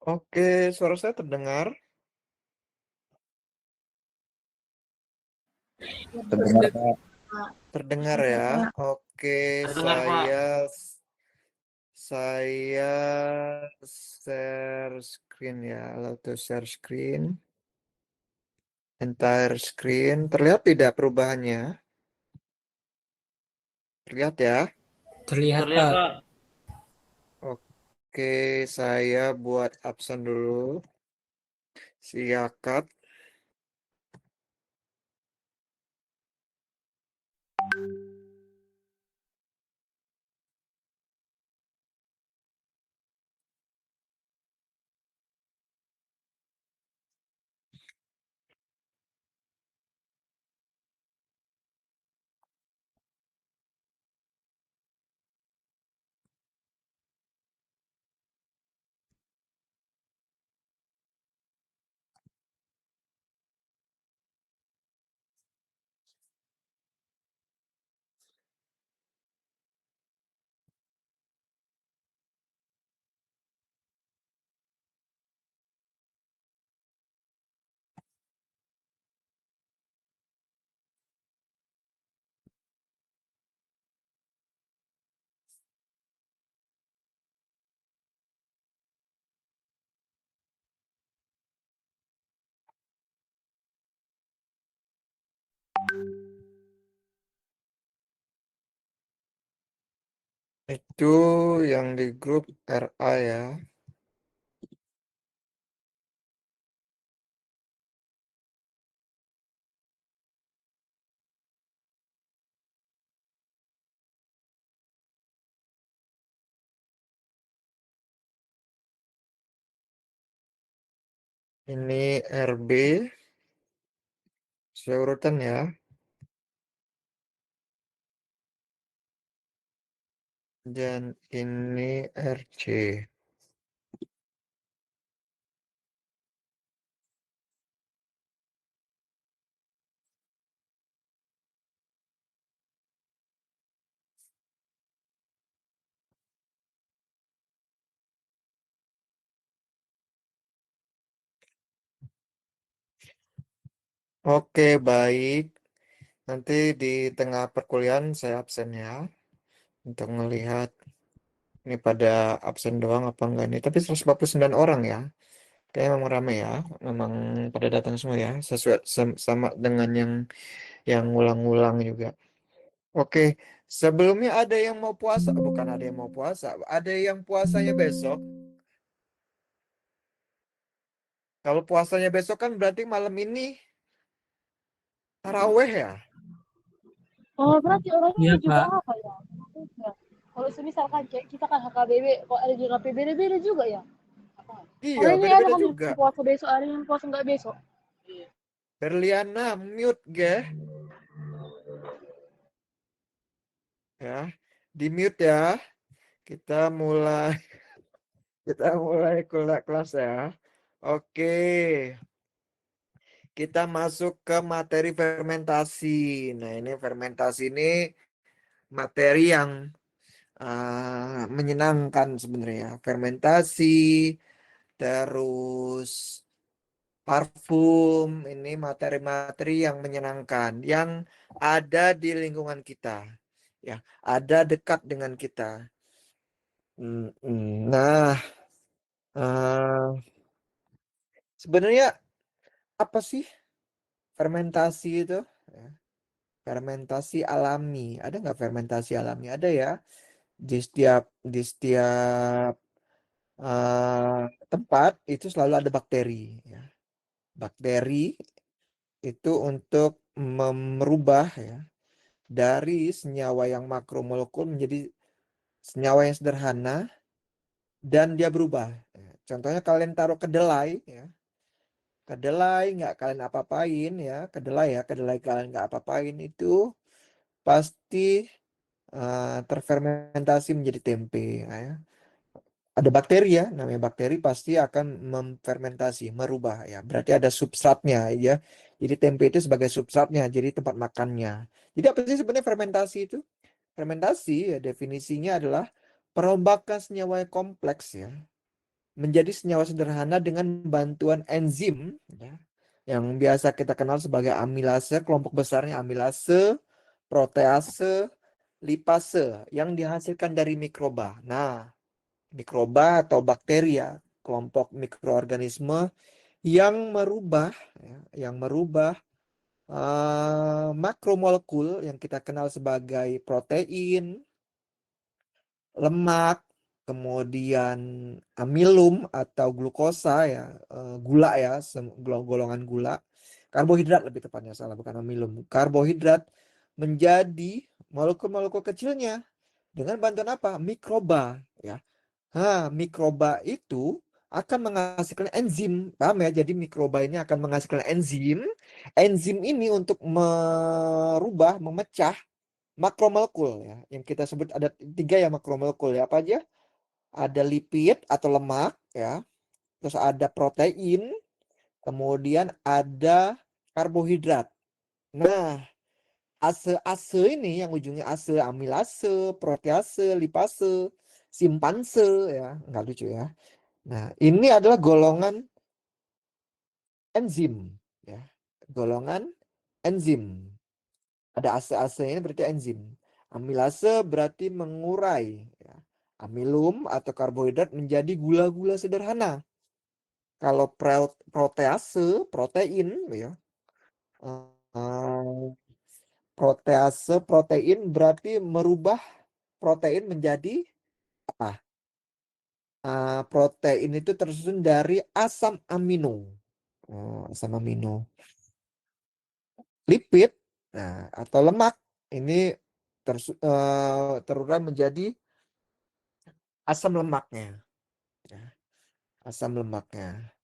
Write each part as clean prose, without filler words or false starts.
Oke, suara saya terdengar? Terdengar, Pak. Terdengar ya. Oke, Terdengar, Pak. saya share screen ya. Lalu share screen, entire screen. Terlihat tidak perubahannya? Terlihat ya. Terlihat, Terlihat, Pak. Pak. Oke, saya buat absen dulu. Siakat. Itu yang di grup RA ya. Ini RB. Saya urutan ya. Dan ini RC. Oke, baik. Nanti di tengah perkuliahan saya absen ya. Untuk melihat ini pada absen doang apa enggak nih. Tapi 149 orang ya. Kayaknya memang ramai ya. Memang pada datang semua ya. Sesuai sama dengan yang ulang-ulang juga. Oke, sebelumnya ada yang mau puasa. Bukan ada yang mau puasa. Ada yang puasanya besok. Kalau puasanya besok kan berarti malam ini taraweh ya. Oh, berarti orangnya Iya, ini juga Pak. apa ya? Maksudnya, kalau semisal kayak kita kan HKBP, kok ada juga beda-beda juga ya? Iya, Oh, ini ada beda-beda kan juga. yang puasa besok, ada yang puasa nggak besok. Berliana mute ge ya. Di mute ya. Kita mulai kelas ya. Oke. Kita masuk ke materi fermentasi. Nah, ini fermentasi ini materi yang menyenangkan sebenarnya. Fermentasi, terus parfum, ini materi-materi yang menyenangkan, yang ada di lingkungan kita. Ya, ada dekat dengan kita. Nah, sebenarnya apa sih fermentasi itu? Ya, fermentasi alami. Ada nggak fermentasi alami? Ada ya. Di setiap tempat itu selalu ada bakteri. Ya. Bakteri itu untuk merubah ya dari senyawa yang makromolekul menjadi senyawa yang sederhana dan dia berubah. Ya. Contohnya kalian taruh kedelai ya. Kedelai nggak kalian apa-apain ya. Kedelai kalian nggak apa-apain itu pasti terfermentasi menjadi tempe ya. Ada bakteri ya, namanya bakteri pasti akan memfermentasi, merubah ya. Berarti ada substratnya ya. Jadi tempe itu sebagai substratnya, jadi tempat makannya. Jadi apa sih sebenarnya fermentasi itu? Fermentasi ya definisinya adalah perombakan senyawa yang kompleks ya menjadi senyawa sederhana dengan bantuan enzim, ya, yang biasa kita kenal sebagai amilase. Kelompok besarnya amilase, protease, lipase yang dihasilkan dari mikroba. Nah, mikroba atau bakteri ya, kelompok mikroorganisme yang merubah, ya, yang merubah makromolekul yang kita kenal sebagai protein, lemak, kemudian amilum atau glukosa ya, gula ya, golongan gula, karbohidrat lebih tepatnya, salah, bukan amilum, karbohidrat menjadi molekul-molekul kecilnya dengan bantuan apa? Mikroba ya. Mikroba itu akan menghasilkan enzim, paham ya? Jadi mikroba ini akan menghasilkan enzim. Enzim ini untuk merubah, memecah makromolekul ya. Yang kita sebut ada 3 ya makromolekul ya. Apa aja? Ada lipid atau lemak ya. Terus ada protein, kemudian ada karbohidrat. Nah, ase-ase ini yang ujungnya ase, amilase, protease, lipase, simpanse ya, nggak lucu ya. Nah, ini adalah golongan enzim ya. Golongan enzim. Ada ase-ase ini berarti enzim. Amilase berarti mengurai ya, amilum atau karbohidrat menjadi gula-gula sederhana. Kalau protease, protein ya. eh, Protease, protein berarti merubah protein menjadi apa? Protein itu tersusun dari asam amino. Asam amino. Lipid, nah, atau lemak ini terurai menjadi asam lemaknya. Ya, asam lemaknya.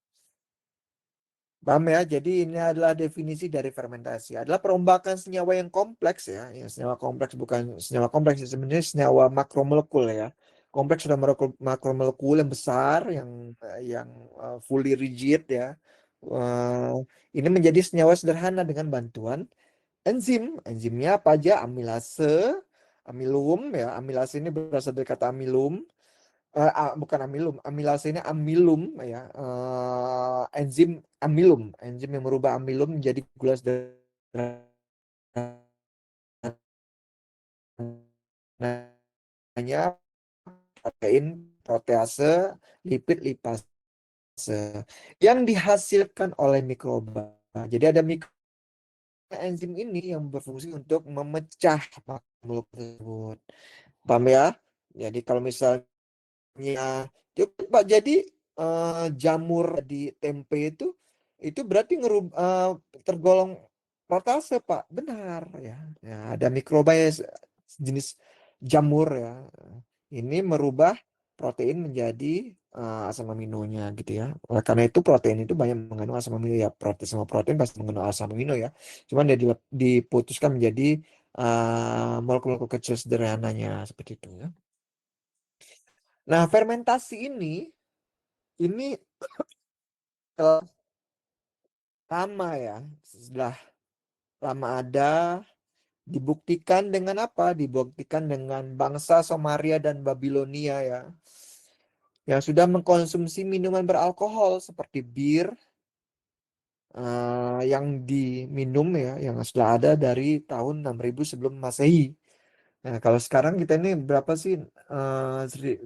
Paham ya? Jadi ini adalah definisi dari fermentasi. Adalah perombakan senyawa yang kompleks ya. Ya, senyawa kompleks bukan senyawa kompleks, sebenarnya senyawa makromolekul ya. Kompleks sudah makromolekul yang besar, yang fully rigid ya. Eh, ini menjadi senyawa sederhana dengan bantuan enzim. Enzimnya apa aja? Amilase, amilum ya. Amilase ini berasal dari kata amilum. Bukan amilum, amilase ini amilum ya. Enzim amilum, enzim yang merubah amilum menjadi gula sederhana protein, protease, lipid, lipase yang dihasilkan oleh mikroba. Jadi ada enzim ini yang berfungsi untuk memecah makhluk tersebut. Paham ya? Jadi kalau misalnya ya, Pak, jadi jamur di tempe itu berarti tergolong protase, Pak. Benar ya. Ya, ada mikroba ya, jenis jamur ya. Ini merubah protein menjadi asam aminonya gitu ya. Oleh karena itu protein itu banyak mengandung asam amino ya. Protein sama protein pasti mengandung asam amino ya. Cuman dia diputuskan menjadi molekul-molekul kecil sederhananya seperti itu ya. Nah, fermentasi ini telah lama ya, sudah lama ada, dibuktikan dengan apa? Dibuktikan dengan bangsa Sumeria dan Babilonia ya, yang sudah mengkonsumsi minuman beralkohol seperti bir, yang diminum ya, yang sudah ada dari tahun 6000 sebelum Masehi. Nah, kalau sekarang kita ini berapa sih?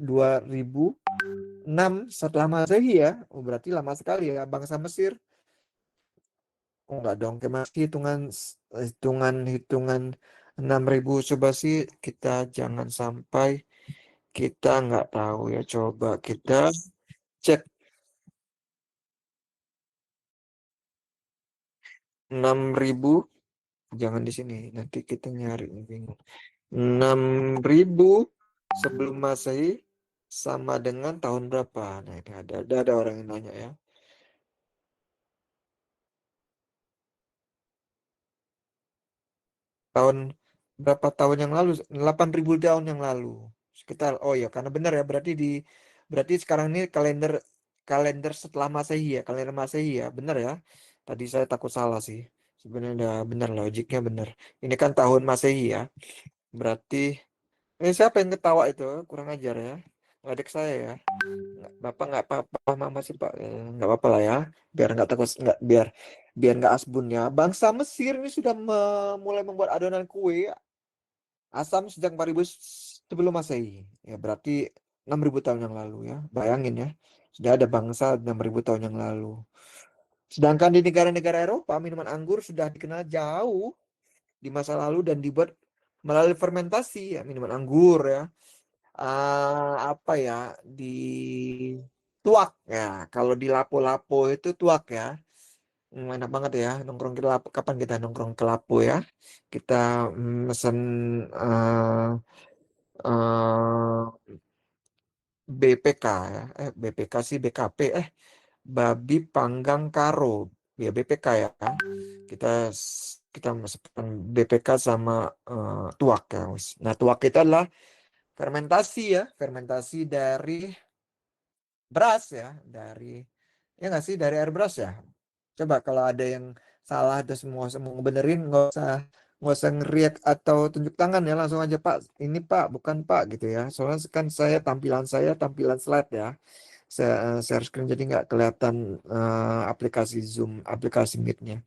2006 setelah Masehi ya. Oh, berarti lama sekali ya. Bangsa Mesir. Oh, enggak dong, kayak hitungan hitungan hitungan 6000, coba sih kita jangan sampai kita nggak tahu ya. Coba kita cek 6000, jangan di sini, nanti kita nyari bingung. 6000 sebelum Masehi sama dengan tahun berapa? Nah, ini ada orang yang nanya ya. Tahun berapa tahun yang lalu? 8000 tahun yang lalu. Sekitar, oh ya, karena benar ya, berarti sekarang ini kalender kalender setelah Masehi ya, kalender Masehi ya, benar ya. Tadi saya takut salah sih. Sebenarnya udah benar, logiknya benar. Ini kan tahun Masehi ya. Berarti siapa yang ketawa itu? Kurang ajar ya. Adik saya ya. Bapak nggak apa-apa, mama sih Pak. Nggak apa-apa lah ya. Biar nggak takut, nggak biar biar nggak asbun ya. Bangsa Mesir ini sudah mulai membuat adonan kue asam sejak 4000 sebelum Masehi. Ya berarti 6000 tahun yang lalu ya. Bayangin ya. Sudah ada bangsa 6000 tahun yang lalu. Sedangkan di negara-negara Eropa, minuman anggur sudah dikenal jauh di masa lalu dan dibuat melalui fermentasi ya, minuman anggur ya. Apa ya, di tuak ya. Kalau di Lapo-Lapo itu tuak ya. Enak banget ya nongkrong ke Lapo. Kapan kita nongkrong ke Lapo ya? Kita mesen eh eh, BPK ya. BPK sih BKP. Babi panggang karo. Ya BPK ya. Kita kita masukkan BPK sama tuak ya. Nah, tuak itu adalah fermentasi ya, fermentasi dari beras ya, dari ya nggak sih dari air beras ya. Coba kalau ada yang salah terus mau benerin, nggak usah ngeriak atau tunjuk tangan ya, langsung aja Pak, ini Pak bukan Pak gitu ya. Soalnya kan saya tampilan slide ya. Saya share screen jadi nggak kelihatan aplikasi Zoom, aplikasi Meet-nya.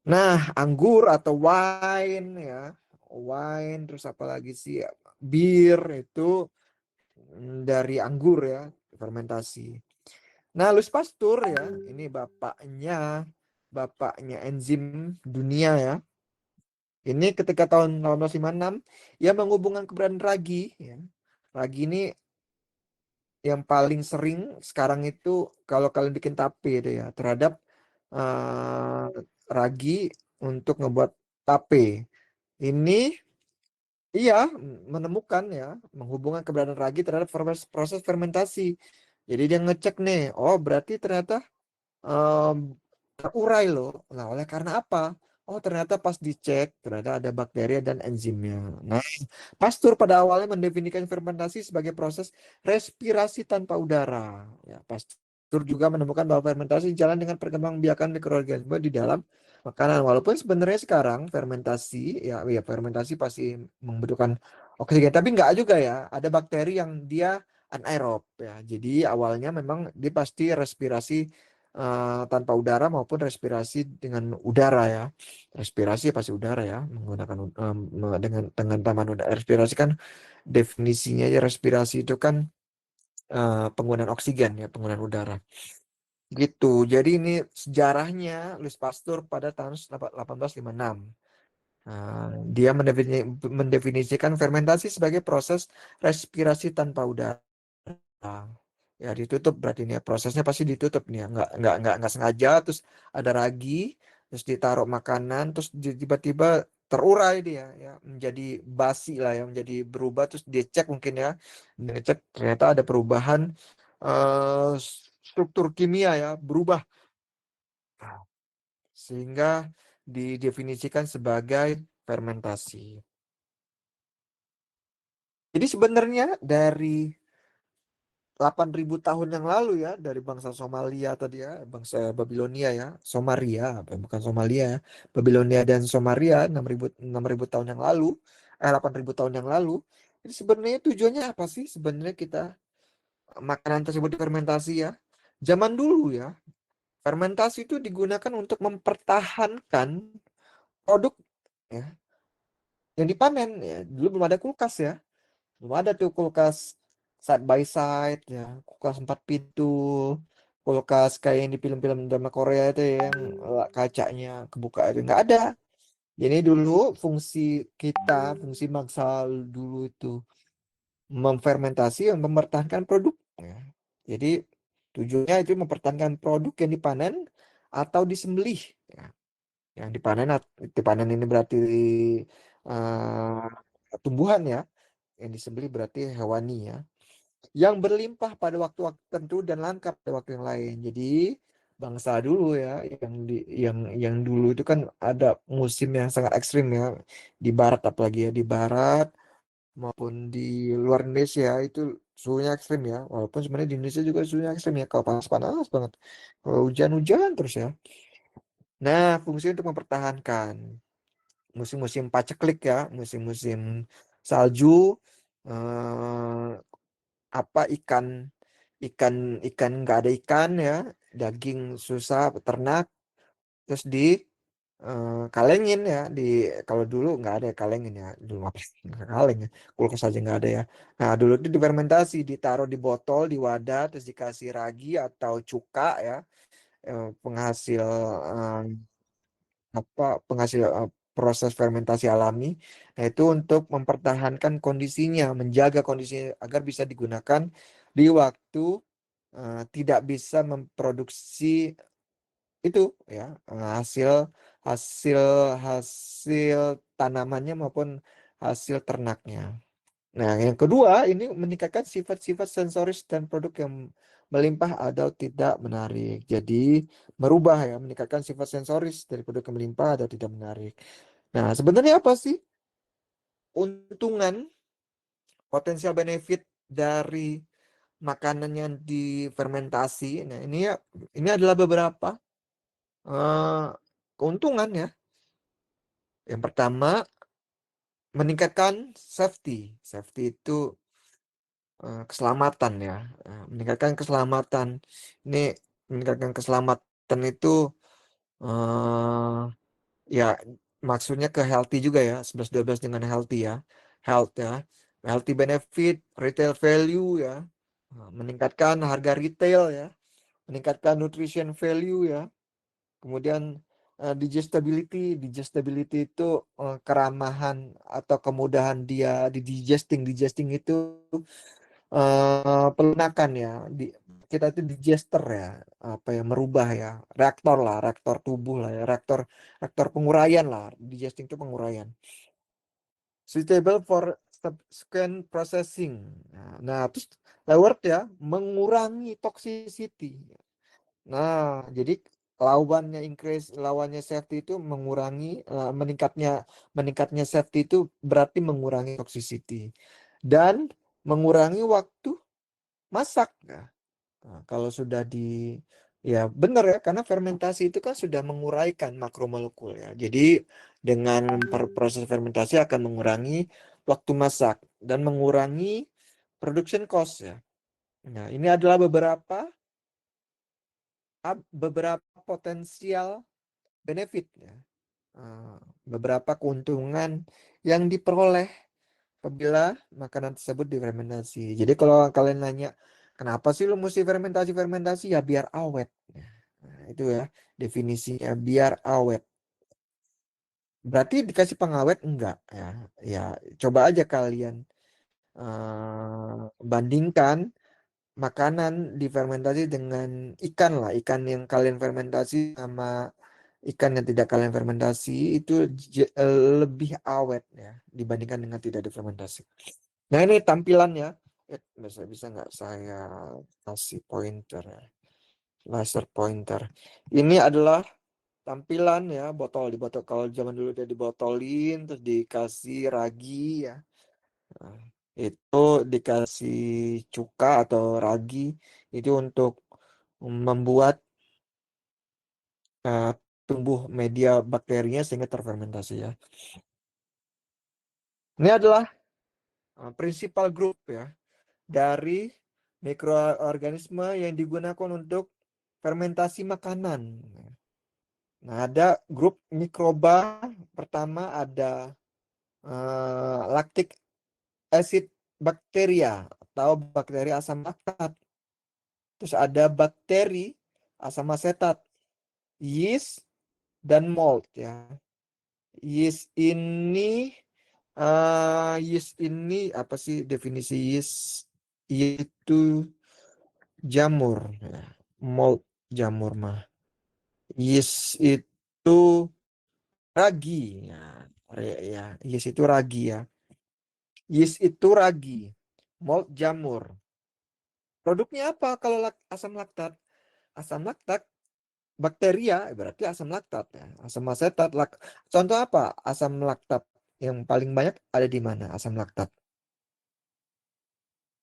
Nah, anggur atau wine ya, wine terus apa lagi sih? Bir itu dari anggur ya, fermentasi. Nah, Louis Pasteur ya, ini bapaknya enzim dunia ya. Ini ketika tahun 1856 ia menghubungkan keberadaan ragi ya. Ragi ini yang paling sering sekarang itu kalau kalian bikin tape itu ya terhadap eh, ragi untuk ngebuat tape. Ini iya menemukan ya menghubungkan keberadaan ragi terhadap proses fermentasi. Jadi dia ngecek nih, oh berarti ternyata em, terurai loh. Nah, oleh karena apa? Oh, ternyata pas dicek, ternyata ada bakteri dan enzimnya. Nah, Pasteur pada awalnya mendefinisikan fermentasi sebagai proses respirasi tanpa udara. Ya, Pasteur juga menemukan bahwa fermentasi jalan dengan perkembangbiakan mikroorganisme di dalam makanan. Walaupun sebenarnya sekarang ya fermentasi pasti membutuhkan oksigen, tapi enggak juga ya. Ada bakteri yang dia anaerob ya. Jadi awalnya memang dia pasti respirasi tanpa udara maupun respirasi dengan udara ya. Respirasi pasti udara ya, menggunakan dengan taman udara. Respirasi kan definisinya ya respirasi itu kan penggunaan oksigen ya, penggunaan udara. Gitu. Jadi ini sejarahnya Louis Pasteur pada tahun 1856. Dia mendefinisikan fermentasi sebagai proses respirasi tanpa udara. Nah, ya ditutup berarti nih ya. Prosesnya pasti ditutup nih ya. Nggak sengaja terus ada ragi terus ditaruh makanan terus tiba-tiba terurai dia ya menjadi basi lah ya menjadi berubah terus dia cek mungkin ya dia cek ternyata ada perubahan eh, struktur kimia ya berubah. Nah, sehingga didefinisikan sebagai fermentasi. Jadi sebenarnya dari 8.000 tahun yang lalu ya dari bangsa Somalia tadi ya, bangsa Babilonia ya, Somaria, bukan Somalia ya. Babilonia dan Somaria 6.000 tahun yang lalu, 8.000 tahun yang lalu. Ini sebenarnya tujuannya apa sih sebenarnya kita makanan tersebut difermentasi ya? Zaman dulu ya, fermentasi itu digunakan untuk mempertahankan produk ya yang dipanen ya. Dulu belum ada kulkas ya. Belum ada tuh kulkas side by side ya, kulkas 4 pintu, kulkas kayak yang di film-film drama Korea itu ya, yang kacanya kebuka itu nggak ada. Jadi dulu fungsi bangsa dulu itu memfermentasi dan mempertahankan produk. Ya. Jadi tujuannya itu mempertahankan produk yang dipanen atau disembelih. Ya. Yang dipanen ini berarti tumbuhan ya, yang disembelih berarti hewani ya yang berlimpah pada waktu-waktu tertentu dan langka pada waktu yang lain. Jadi bangsa dulu ya yang dulu itu kan ada musim yang sangat ekstrim ya di barat apalagi ya di barat maupun di luar Indonesia itu suhunya ekstrim ya. Walaupun sebenarnya di Indonesia juga suhunya ekstrim ya. Kalau panas-panas banget. Kalau hujan-hujan terus ya. Nah, fungsi untuk mempertahankan musim-musim paceklik ya, musim-musim salju, eh, apa ikan ikan nggak ada ikan ya, daging susah ternak, terus di kalengin ya, kalau dulu nggak ada kalengin ya, dulu apa sih, nggak kaleng ya, kulkas aja nggak ada ya. Nah dulu itu difermentasi, ditaruh di botol, di wadah, terus dikasih ragi atau cuka ya, penghasil eh, penghasil proses fermentasi alami. Nah itu untuk mempertahankan kondisinya, menjaga kondisinya agar bisa digunakan di waktu tidak bisa memproduksi itu ya, hasil hasil hasil tanamannya maupun hasil ternaknya. Nah, yang kedua ini meningkatkan sifat-sifat sensoris dan produk yang melimpah atau tidak menarik. Jadi merubah ya, meningkatkan sifat sensoris dari produk yang melimpah atau tidak menarik. Nah, sebenarnya apa sih untungan, potensial benefit dari makanan yang difermentasi? Nah, ini adalah beberapa eh, keuntungan ya. Yang pertama, meningkatkan safety. Safety itu keselamatan ya. Meningkatkan keselamatan. Ini meningkatkan keselamatan itu eh ya maksudnya ke healthy juga ya. 11-12 dengan healthy ya. Health ya. Healthy benefit, retail value ya. Meningkatkan harga retail ya. Meningkatkan nutrition value ya. Kemudian digestibility itu keramahan atau kemudahan dia di digesting. Digesting itu pelunakan ya. Kita itu digester ya, apa ya, merubah ya, reaktor lah, reaktor tubuh lah ya, reaktor reaktor penguraian lah. Digesting itu penguraian. Suitable for subsequent processing. Nah, terus keyword ya, mengurangi toxicity. Nah, jadi lawannya safety itu mengurangi, meningkatnya safety itu berarti mengurangi toxicity dan mengurangi waktu masak. Nah, kalau sudah ya benar ya, karena fermentasi itu kan sudah menguraikan makromolekul ya. Jadi dengan proses fermentasi akan mengurangi waktu masak dan mengurangi production cost ya. Nah, ini adalah beberapa potensial benefit ya. Eh, Beberapa keuntungan yang diperoleh apabila makanan tersebut difermentasi. Jadi kalau kalian nanya, kenapa sih lu mesti fermentasi? Ya biar awet. Nah, itu ya definisinya, biar awet. Berarti dikasih pengawet enggak ya? Ya coba aja kalian bandingkan makanan difermentasi dengan ikan lah. Ikan yang kalian fermentasi sama ikan yang tidak kalian fermentasi itu lebih awet ya dibandingkan dengan tidak difermentasi. Nah ini tampilannya. Bisa nggak saya kasih pointer ya, laser pointer. Ini adalah tampilan ya, di botol. Kalau zaman dulu dia dibotolin terus dikasih ragi ya. Nah, itu dikasih cuka atau ragi itu untuk membuat eh, tumbuh media bakterinya sehingga terfermentasi ya. Ini adalah prinsipal group ya dari mikroorganisme yang digunakan untuk fermentasi makanan. Nah, ada grup mikroba. Pertama ada lactic acid bacteria atau bakteri asam laktat. Terus ada bakteri asam asetat, yeast, dan mold ya. Yeast ini apa sih definisi yeast? Itu jamur ya. Mold jamur mah. Yeast itu ragi ya. Ya, yeast itu ragi ya. Yeast itu ragi. Mold jamur. Produknya apa kalau asam laktat? Asam laktat bakteria berarti asam laktat ya. Asam asetat contoh apa? Asam laktat yang paling banyak ada di mana? Asam laktat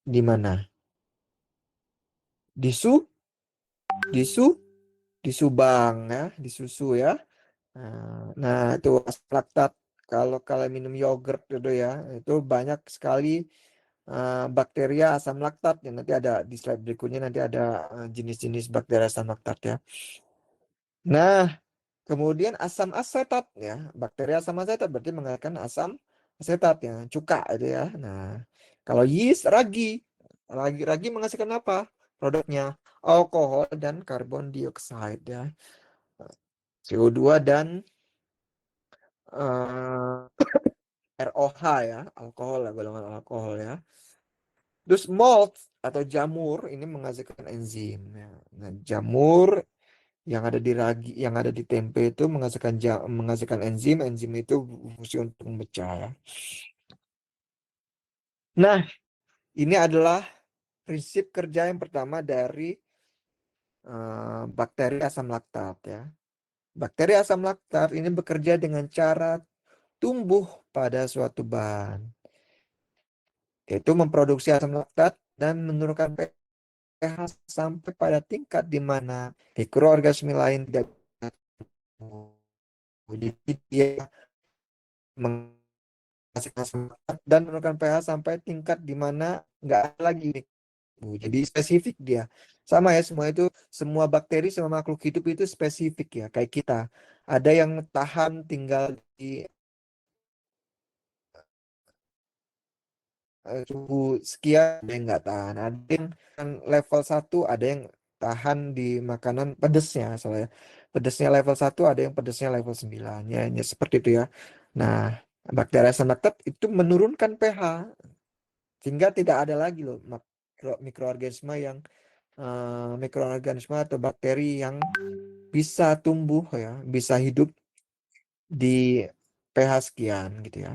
di mana? Di di su, di subang ya, di susu ya. Nah, itu asam laktat kalau kalian minum yogurt gitu ya, itu banyak sekali bakteria asam laktat ya. Nanti ada di slide berikutnya nanti ada jenis-jenis bakteri asam laktat ya. Nah, kemudian asam asetat ya. Bakteri asam asetat berarti mengatakan asam asetat ya, cuka itu ya. Nah, kalau yeast ragi, ragi menghasilkan apa? Produknya alkohol dan karbon dioksida ya. CO2 dan eh, ROH ya, alkohol ya, golongan alkohol ya. Terus malt atau jamur ini menghasilkan enzim ya. Nah, jamur yang ada di ragi, yang ada di tempe itu menghasilkan enzim, enzim itu fungsi untuk memecah ya. Nah, ini adalah prinsip kerja yang pertama dari bakteri asam laktat ya. Bakteri asam laktat ini bekerja dengan cara tumbuh pada suatu bahan, yaitu memproduksi asam laktat dan menurunkan pH sampai pada tingkat di mana mikroorganisme lain tidak bisa tumbuh. Jadi dia menghasilkan asam laktat dan menurunkan pH sampai tingkat di mana nggak ada lagi tumbuh. Jadi spesifik dia. Sama ya, semua itu, semua bakteri, semua makhluk hidup itu spesifik ya, kayak kita. Ada yang tahan tinggal di suhu sekian, ada yang nggak tahan. Ada yang level 1, ada yang tahan di makanan pedesnya. Soalnya pedesnya level 1, ada yang pedesnya level 9. Ya, ya seperti itu ya. Nah, bakteri asam laktat itu menurunkan pH sehingga tidak ada lagi loh mikroorganisme yang mikroorganisme atau bakteri yang bisa tumbuh ya, bisa hidup di pH sekian gitu ya.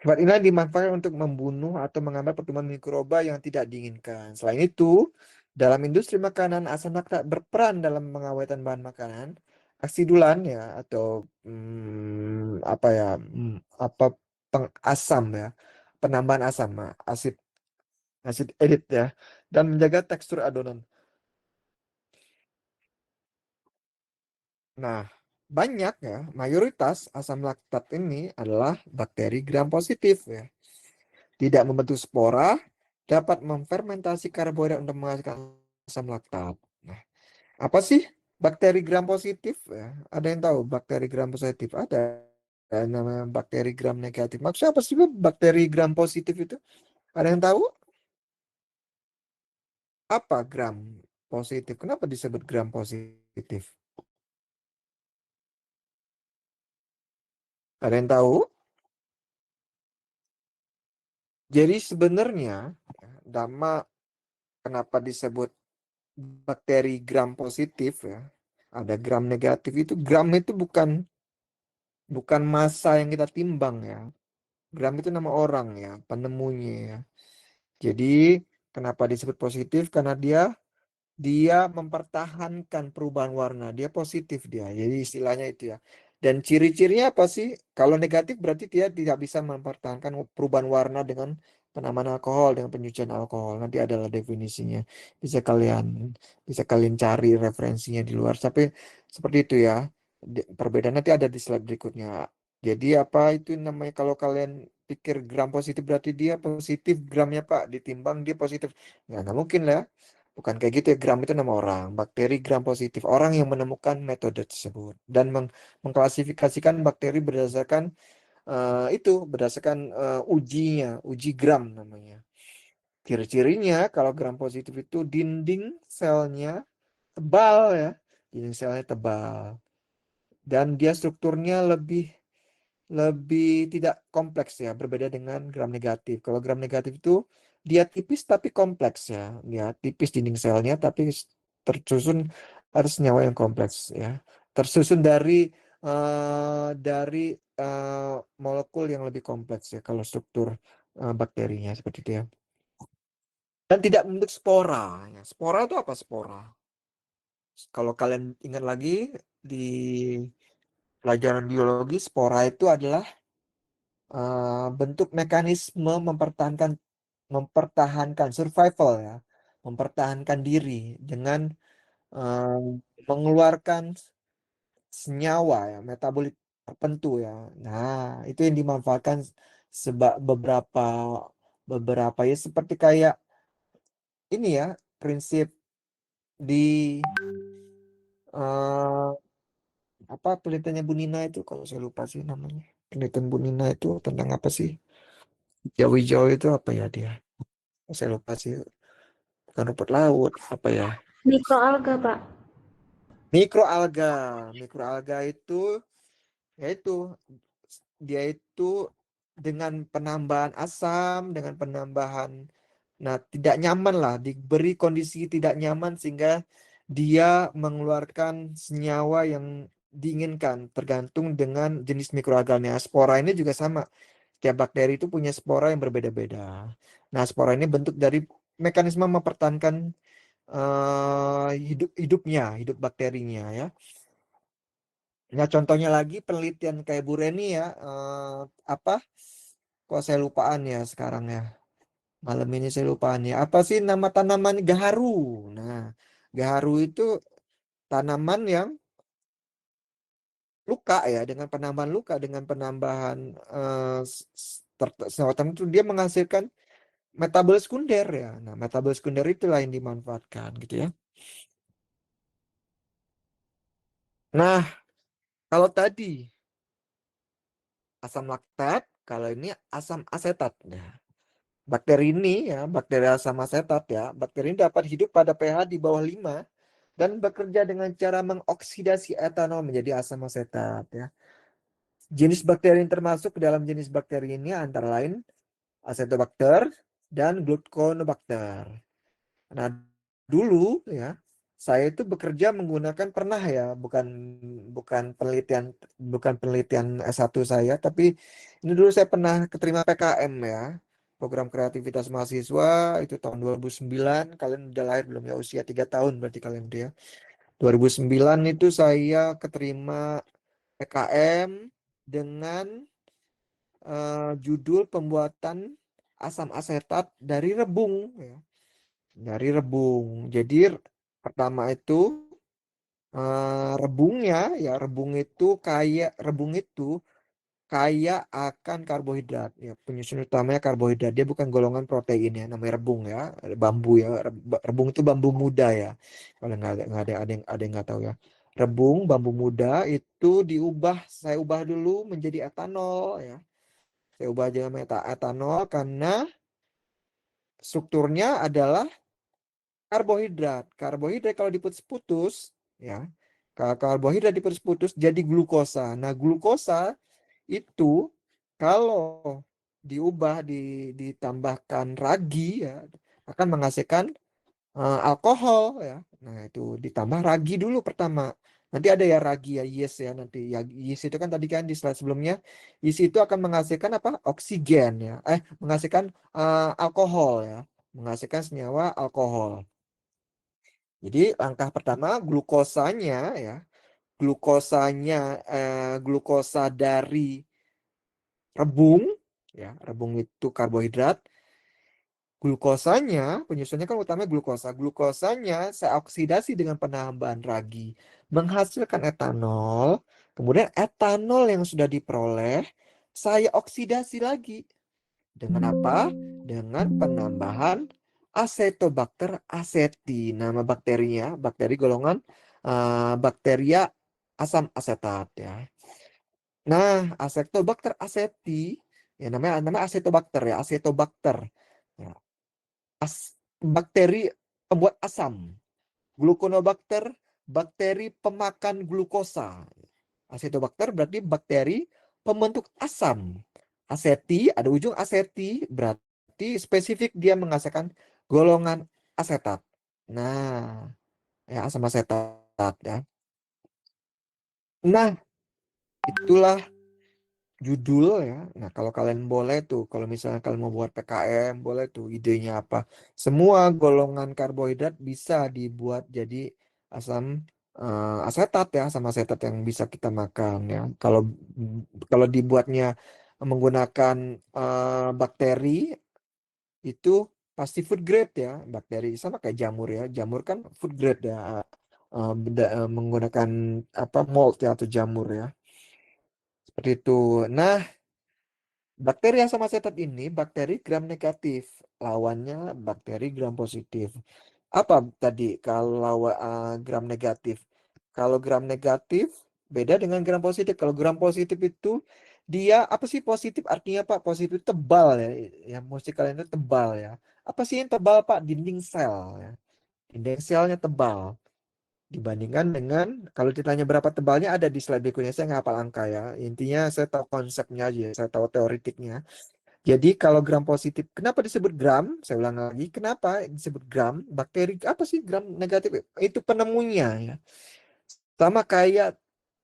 Sifat inilah dimanfaatkan untuk membunuh atau mengambil pertumbuhan mikroba yang tidak diinginkan. Selain itu, dalam industri makanan, asam laktat berperan dalam pengawetatan bahan makanan. Aksidulan ya atau apa ya, apa pengasam ya, penambahan asam, asid asid edit ya, dan menjaga tekstur adonan. Nah, banyak ya, mayoritas asam laktat ini adalah bakteri gram positif ya. Tidak membentuk spora, dapat memfermentasi karbohidrat untuk menghasilkan asam laktat. Nah, apa sih bakteri gram positif ya? Ada yang tahu bakteri gram positif? Ada. Ada namanya bakteri gram negatif. Maksudnya apa sih bakteri gram positif itu? Ada yang tahu apa gram positif? Kenapa disebut gram positif? Ada yang tahu? Jadi sebenarnya nama kenapa disebut bakteri gram positif ya? Ada gram negatif, itu gram itu bukan massa yang kita timbang ya. Gram itu nama orang ya, penemunya ya. Jadi kenapa disebut positif? Karena dia dia mempertahankan perubahan warna. Dia positif dia. Jadi istilahnya itu ya. Dan ciri-cirinya apa sih? Kalau negatif berarti dia tidak bisa mempertahankan perubahan warna dengan penambahan alkohol, dengan penyucian alkohol. Nanti adalah definisinya. Bisa kalian bisa kalian cari referensinya di luar. Tapi seperti itu ya. Perbedaan nanti ada di slide berikutnya. Jadi apa itu namanya, kalau kalian pikir gram positif berarti dia positif gramnya Pak, ditimbang dia positif. Nggak mungkin lah. Bukan kayak gitu ya, gram itu nama orang. Bakteri gram positif. Orang yang menemukan metode tersebut. Dan mengklasifikasikan bakteri berdasarkan berdasarkan ujinya. Uji gram namanya. Ciri-cirinya kalau gram positif itu dinding selnya tebal ya. Dinding selnya tebal. Dan dia strukturnya lebih lebih tidak kompleks ya, berbeda dengan gram negatif. Kalau gram negatif itu dia tipis tapi kompleks ya, dia tipis dinding selnya tapi tersusun ada senyawa yang kompleks ya, tersusun dari eh, molekul yang lebih kompleks ya kalau struktur bakterinya seperti itu ya. Dan tidak membentuk spora. Ya. Spora itu apa spora? Kalau kalian ingat lagi di pelajaran biologi, spora itu adalah bentuk mekanisme mempertahankan survival ya, mempertahankan diri dengan eh, mengeluarkan senyawa ya, metabolit tertentu ya. Nah, itu yang dimanfaatkan beberapa beberapa ya seperti kayak ini ya prinsip di eh, apa penelitiannya Bu Nina itu kalau saya lupa sih namanya. Penelitian Bu Nina itu tentang apa sih? Hijau-hijau itu apa ya dia? Saya lupa sih. Bukan rumput laut, apa ya? Mikroalga, Pak. Mikroalga. Mikroalga itu yaitu dia itu dengan penambahan asam, dengan penambahan nah tidak nyaman lah, diberi kondisi tidak nyaman sehingga dia mengeluarkan senyawa yang diinginkan tergantung dengan jenis mikroalganya. Spora ini juga sama. Setiap bakteri itu punya spora yang berbeda-beda. Nah, spora ini bentuk dari mekanisme mempertahankan hidup bakterinya ya. Nah, contohnya lagi penelitian kayak Bu Reni ya, apa? Kok saya lupaan ya sekarang ya. Malam ini saya lupaan ya. Apa sih nama tanaman gaharu? Nah, gaharu itu tanaman yang luka ya, dengan penambahan luka, dengan penambahan senyawa tertentu dia menghasilkan metabol sekunder ya. Nah, metabol sekunder itulah yang dimanfaatkan gitu ya. Nah, kalau tadi asam laktat, kalau ini asam asetat. Nah, bakteri ini ya, bakteri asam asetat ya, bakteri ini dapat hidup pada pH di bawah 5 dan bekerja dengan cara mengoksidasi etanol menjadi asam asetat ya. Jenis bakteri yang termasuk ke dalam jenis bakteri ini antara lain Acetobacter dan Gluconobacter. Nah, dulu ya saya itu bekerja menggunakan pernah ya, bukan bukan penelitian bukan penelitian S1 saya, tapi ini dulu saya pernah keterima PKM ya. Program kreativitas mahasiswa itu tahun 2009. Kalian udah lahir belum ya? Usia 3 tahun berarti kalian dia. 2009 itu saya keterima PKM dengan judul pembuatan asam asetat dari rebung ya. Dari rebung. Jadi pertama itu rebungnya ya rebung itu kaya akan karbohidrat ya, penyusun utamanya karbohidrat, dia bukan golongan protein ya, namanya rebung ya, bambu ya. Rebung itu bambu muda ya, kalau nggak ada yang nggak tahu ya. Rebung bambu muda itu saya ubah dulu menjadi etanol ya. Saya ubah jadi etanol karena strukturnya adalah karbohidrat. Karbohidrat kalau diputus-putus ya, karbohidrat diputus-putus jadi glukosa. Nah, glukosa itu kalau diubah ditambahkan ragi ya akan menghasilkan alkohol ya. Nah, itu ditambah ragi dulu pertama. Nanti ada ya ragi ya, yeast ya nanti. Ya, yeast itu kan tadi kan di slide sebelumnya, yeast itu akan menghasilkan apa? Oksigen ya. Menghasilkan alkohol ya. Menghasilkan senyawa alkohol. Jadi langkah pertama glukosanya ya, glukosanya glukosa dari rebung ya, rebung itu karbohidrat. Glukosanya, penyusunnya kan utama glukosa. Glukosanya saya oksidasi dengan penambahan ragi, menghasilkan etanol. Kemudian etanol yang sudah diperoleh, saya oksidasi lagi. Dengan apa? Dengan penambahan Acetobacter aceti. Nama bakterinya, bakteri golongan bakteria asam asetat ya. Nah, Acetobacter aceti, ya namanya Acetobacter ya, Acetobacter. Ya, bakteri pembuat asam. Gluconobacter, bakteri pemakan glukosa. Acetobacter berarti bakteri pembentuk asam. Aseti, ada ujung aseti, berarti spesifik dia menghasilkan golongan asetat. Nah, ya asam asetat ya. Nah, itulah judul ya. Nah, kalau kalian boleh tuh, kalau misalnya kalian mau buat PKM, boleh tuh idenya apa. Semua golongan karbohidrat bisa dibuat jadi asam asetat ya, asam asetat yang bisa kita makan ya. Kalau kalau dibuatnya menggunakan bakteri itu pasti food grade ya, bakteri sama kayak jamur ya. Jamur kan food grade ya, menggunakan apa mold ya atau jamur ya. Seperti itu. Nah, Bakteri asam asetat ini bakteri gram negatif, lawannya bakteri gram positif. Apa tadi kalau gram negatif? Kalau gram negatif beda dengan gram positif. Kalau gram positif itu dia apa sih positif? Artinya Pak, positif itu tebal ya. Yang mesti kalian itu tebal ya. Apa sih yang tebal Pak? Dinding sel ya. Dinding selnya tebal. Dibandingkan dengan kalau ditanya berapa tebalnya ada di slide berikutnya. Saya nggak hafal angka ya. Intinya saya tahu konsepnya aja, saya tahu teoritiknya. Jadi kalau gram positif, kenapa disebut gram? Saya ulang lagi, kenapa disebut gram? Bakteri apa sih gram negatif? Itu penemunya ya. Sama kayak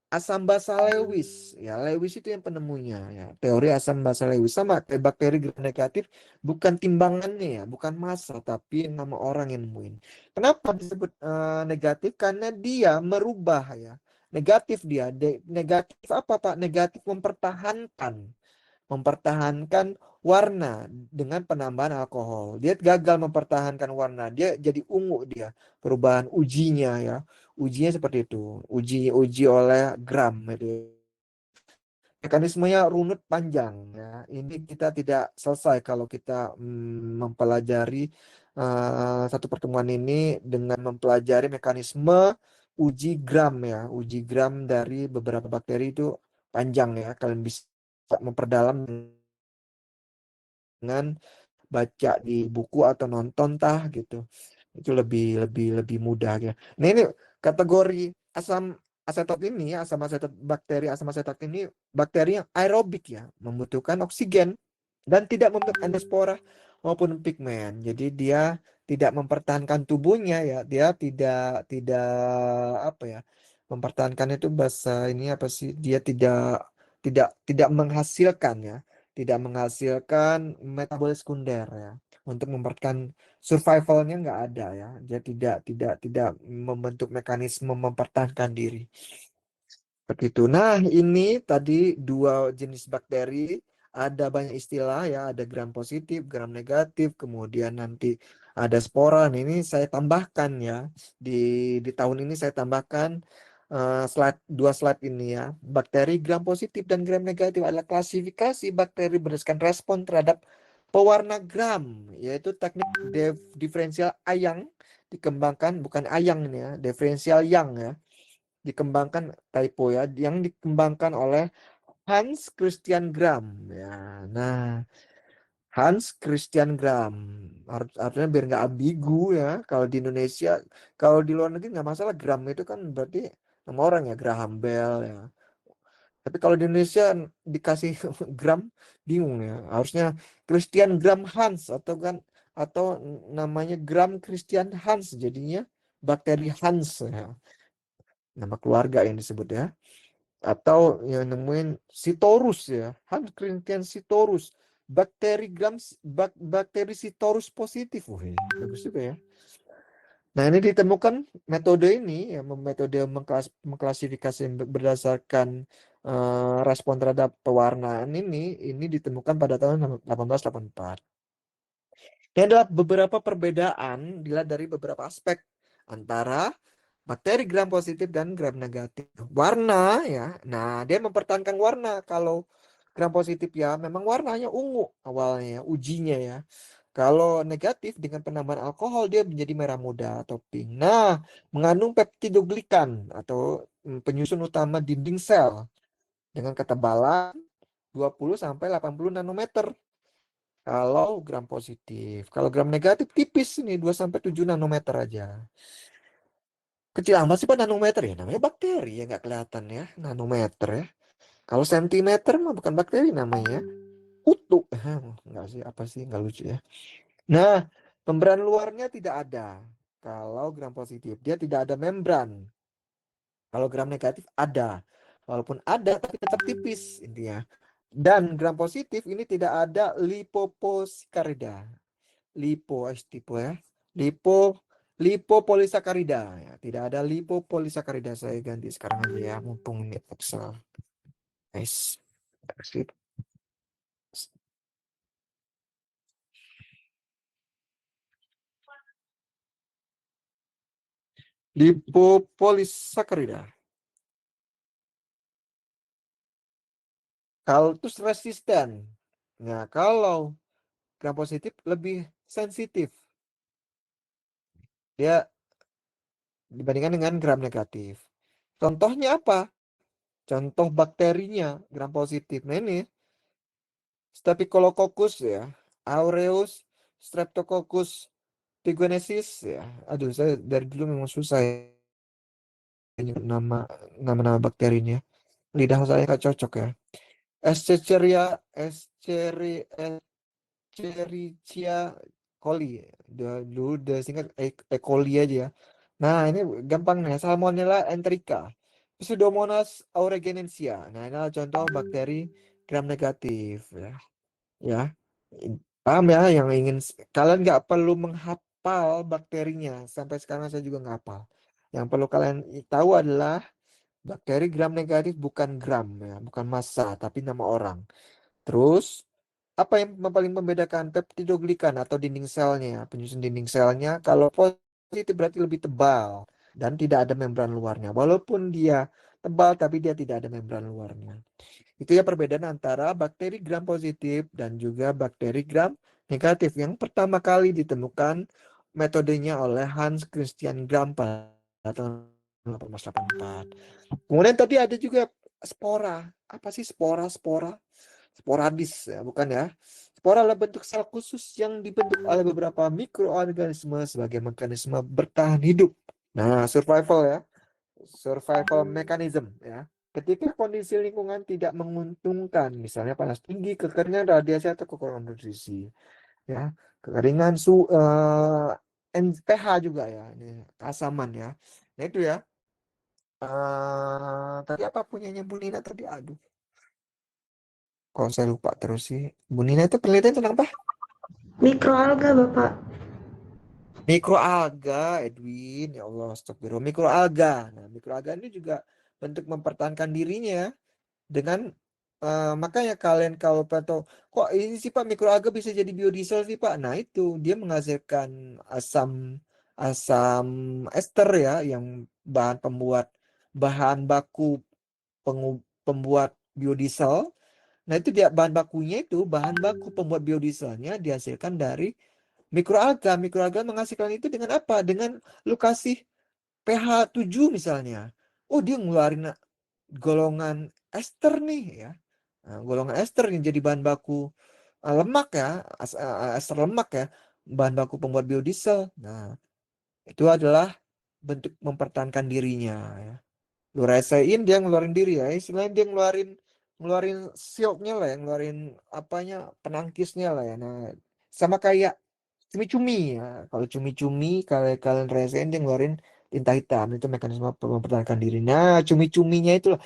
asam basa Lewis ya. Lewis itu yang penemunya ya. Teori asam basa Lewis sama kayak bakteri gram negatif, bukan timbangannya ya, bukan massa tapi nama orang yang nemuin. Kenapa disebut negatif? Karena dia merubah ya. Negatif dia. Negatif apa Pak? Negatif mempertahankan warna dengan penambahan alkohol. Dia gagal mempertahankan warna. Dia jadi ungu dia. Perubahan ujinya ya. Ujinya seperti itu. Uji oleh gram itu. Mekanismenya runut panjang ya. Ini kita tidak selesai kalau kita mempelajari satu pertemuan ini dengan mempelajari mekanisme uji gram ya. Uji gram dari beberapa bakteri itu panjang ya. Kalian bisa memperdalam dengan baca di buku atau nonton tah gitu. Itu lebih lebih lebih mudah ya. Nah ini kategori asam asetat ini, asam asetat bakteri asam asetat ini bakteri yang aerobik ya, membutuhkan oksigen dan tidak membentuk endospora maupun pigmen. Jadi dia tidak mempertahankan tubuhnya ya, dia tidak apa ya? Mempertahankan itu bahasa ini apa sih? Dia tidak menghasilkan ya, tidak menghasilkan metabolit sekunder ya. Untuk mempertahankan survivalnya nggak ada ya. Dia tidak membentuk mekanisme mempertahankan diri. Seperti itu. Nah, ini tadi dua jenis bakteri, ada banyak istilah ya, ada gram positif, gram negatif, kemudian nanti ada spora. Nah, ini saya tambahkan ya. Di tahun ini saya tambahkan dua slide ini ya. Bakteri gram positif dan gram negatif adalah klasifikasi bakteri berdasarkan respon terhadap pewarna gram, yaitu teknik diferensial Young dikembangkan, bukan Ayang ini ya, diferensial Young ya, dikembangkan typo ya, yang dikembangkan oleh Hans Christian Gram ya. Nah, Hans Christian Gram artinya biar nggak ambigu ya. Kalau di Indonesia, kalau di luar negeri nggak masalah, Gram itu kan berarti nama orang ya, Graham Bell ya. Tapi kalau di Indonesia dikasih Gram bingung ya. Harusnya Christian Gram Hans atau kan, atau namanya Gram Christian Hans, jadinya bakteri Hans ya. Nama keluarga yang disebut ya. Atau yang nemuin Sitorus ya, Hankritian Sitorus, bakteri gram bakteri Sitorus positif. Wih, bagus juga ya. Nah, ini ditemukan metode ini ya, metode mengklasifikasi berdasarkan respon terhadap pewarnaan ini ditemukan pada tahun 1884. Ini adalah beberapa perbedaan dilihat dari beberapa aspek antara bakteri gram positif dan gram negatif. Warna ya. Nah, dia mempertahankan warna. Kalau gram positif ya memang warnanya ungu awalnya, ujinya ya. Kalau negatif dengan penambahan alkohol dia menjadi merah muda atau pink. Nah, mengandung peptidoglikan atau penyusun utama dinding sel dengan ketebalan 20 sampai 80 nanometer. Kalau gram positif, kalau gram negatif tipis ini 2 sampai 7 nanometer aja. Kecil amat sih Pak nanometer ya, namanya bakteri ya, nggak kelihatan ya nanometer ya. Kalau sentimeter mah bukan bakteri namanya, kutu. Nggak sih, apa sih, nggak lucu ya. Nah, membran luarnya tidak ada. Kalau gram positif dia tidak ada membran. Kalau gram negatif ada. Walaupun ada tapi tetap tipis intinya. Dan gram positif ini tidak ada lipoposakarida. Tipe ya. Lipo lipopolisakarida ya. Tidak ada lipopolisakarida. Saya ganti sekarang aja ya, mumpung ini Excel. Nice. Lipopolisakarida. Kalau terus resisten. Nah, kalau gram positif lebih sensitif. Dia dibandingkan dengan gram negatif. Contohnya apa? Contoh bakterinya gram positif. Nah ini Staphylococcus ya, Aureus, Streptococcus pyogenesis ya. Aduh, saya dari dulu memang susah ya nyebut nama bakterinya. Lidah saya nggak cocok ya. Escherichia, Escherichia coli. Dulu udah singkat E. coli aja ya. Nah, ini gampang nih. Salmonella enterica. Pseudomonas aeruginosa. Nah, ini adalah contoh bakteri gram negatif ya. Ya. Paham ya yang ingin kalian nggak perlu menghafal bakterinya. Sampai sekarang saya juga nggak hafal. Yang perlu kalian tahu adalah bakteri gram negatif bukan gram ya, bukan massa, tapi nama orang. Terus apa yang paling membedakan peptidoglikan atau dinding selnya, penyusun dinding selnya? Kalau positif berarti lebih tebal dan tidak ada membran luarnya. Walaupun dia tebal tapi dia tidak ada membran luarnya. Itu ya perbedaan antara bakteri gram positif dan juga bakteri gram negatif yang pertama kali ditemukan metodenya oleh Hans Christian Gram pada tahun 1884. Kemudian tadi ada juga spora. Apa sih spora? Sporadis ya, bukan ya. Spora adalah bentuk sel khusus yang dibentuk oleh beberapa mikroorganisme sebagai mekanisme bertahan hidup. Nah, survival ya. Survival mechanism ya. Ketika kondisi lingkungan tidak menguntungkan, misalnya panas tinggi, kekeringan, radiasi atau kekurangan nutrisi, ya, kekeringan, pH juga ya, ini keasaman ya. Nah itu ya. Tadi apa punyanya Bu Nina tadi? Aduh, kalau saya lupa terus sih. Bu Nina itu penelitian tentang apa? Mikroalga, Bapak. Mikroalga, Edwin. Ya Allah, astagfirullah. Mikroalga. Nah, mikroalga ini juga bentuk mempertahankan dirinya dengan makanya kalian kalau tahu kok ini sih Pak mikroalga bisa jadi biodiesel sih Pak. Nah, itu dia menghasilkan asam asam ester ya yang bahan pembuat bahan baku pembuat biodiesel. Nah, itu dia bahan bakunya itu bahan baku pembuat biodieselnya dihasilkan dari mikroalga. Mikroalga menghasilkan itu dengan apa? Dengan lu kasih pH 7 misalnya. Oh, dia ngeluarin golongan ester nih ya. Nah, golongan ester yang jadi bahan baku lemak ya, ester lemak ya, bahan baku pembuat biodiesel. Nah, itu adalah bentuk mempertahankan dirinya ya. Lu rasain dia ngeluarin diri ya, istilahnya dia ngeluarin ngeluarin silknya lah ya, ngeluarin apanya penangkisnya lah ya. Nah, sama kayak cumi-cumi ya. Kalau cumi-cumi kalau kalian rasain dia ngeluarin tinta hitam itu mekanisme mempertahankan diri. Nah, cumi-cuminya itulah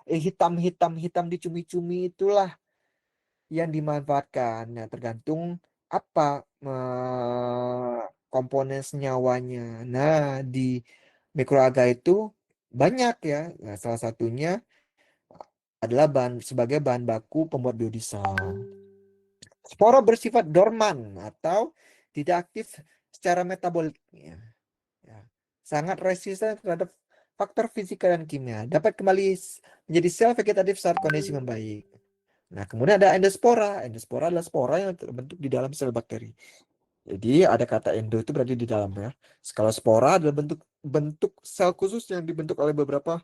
hitam-hitam di cumi-cumi itulah yang dimanfaatkan. Nah, tergantung apa komponen senyawanya. Nah, di mikroalga itu banyak ya. Nah, salah satunya adalah sebagai bahan baku pembuat biodiesel. Spora bersifat dorman atau tidak aktif secara metabolik. Ya. Sangat resisten terhadap faktor fisika dan kimia. Dapat kembali menjadi sel vegetatif saat kondisi membaik. Nah, kemudian ada endospora. Endospora adalah spora yang terbentuk di dalam sel bakteri. Jadi ada kata endo itu berarti di dalam ya. Kalau spora adalah bentuk bentuk sel khusus yang dibentuk oleh beberapa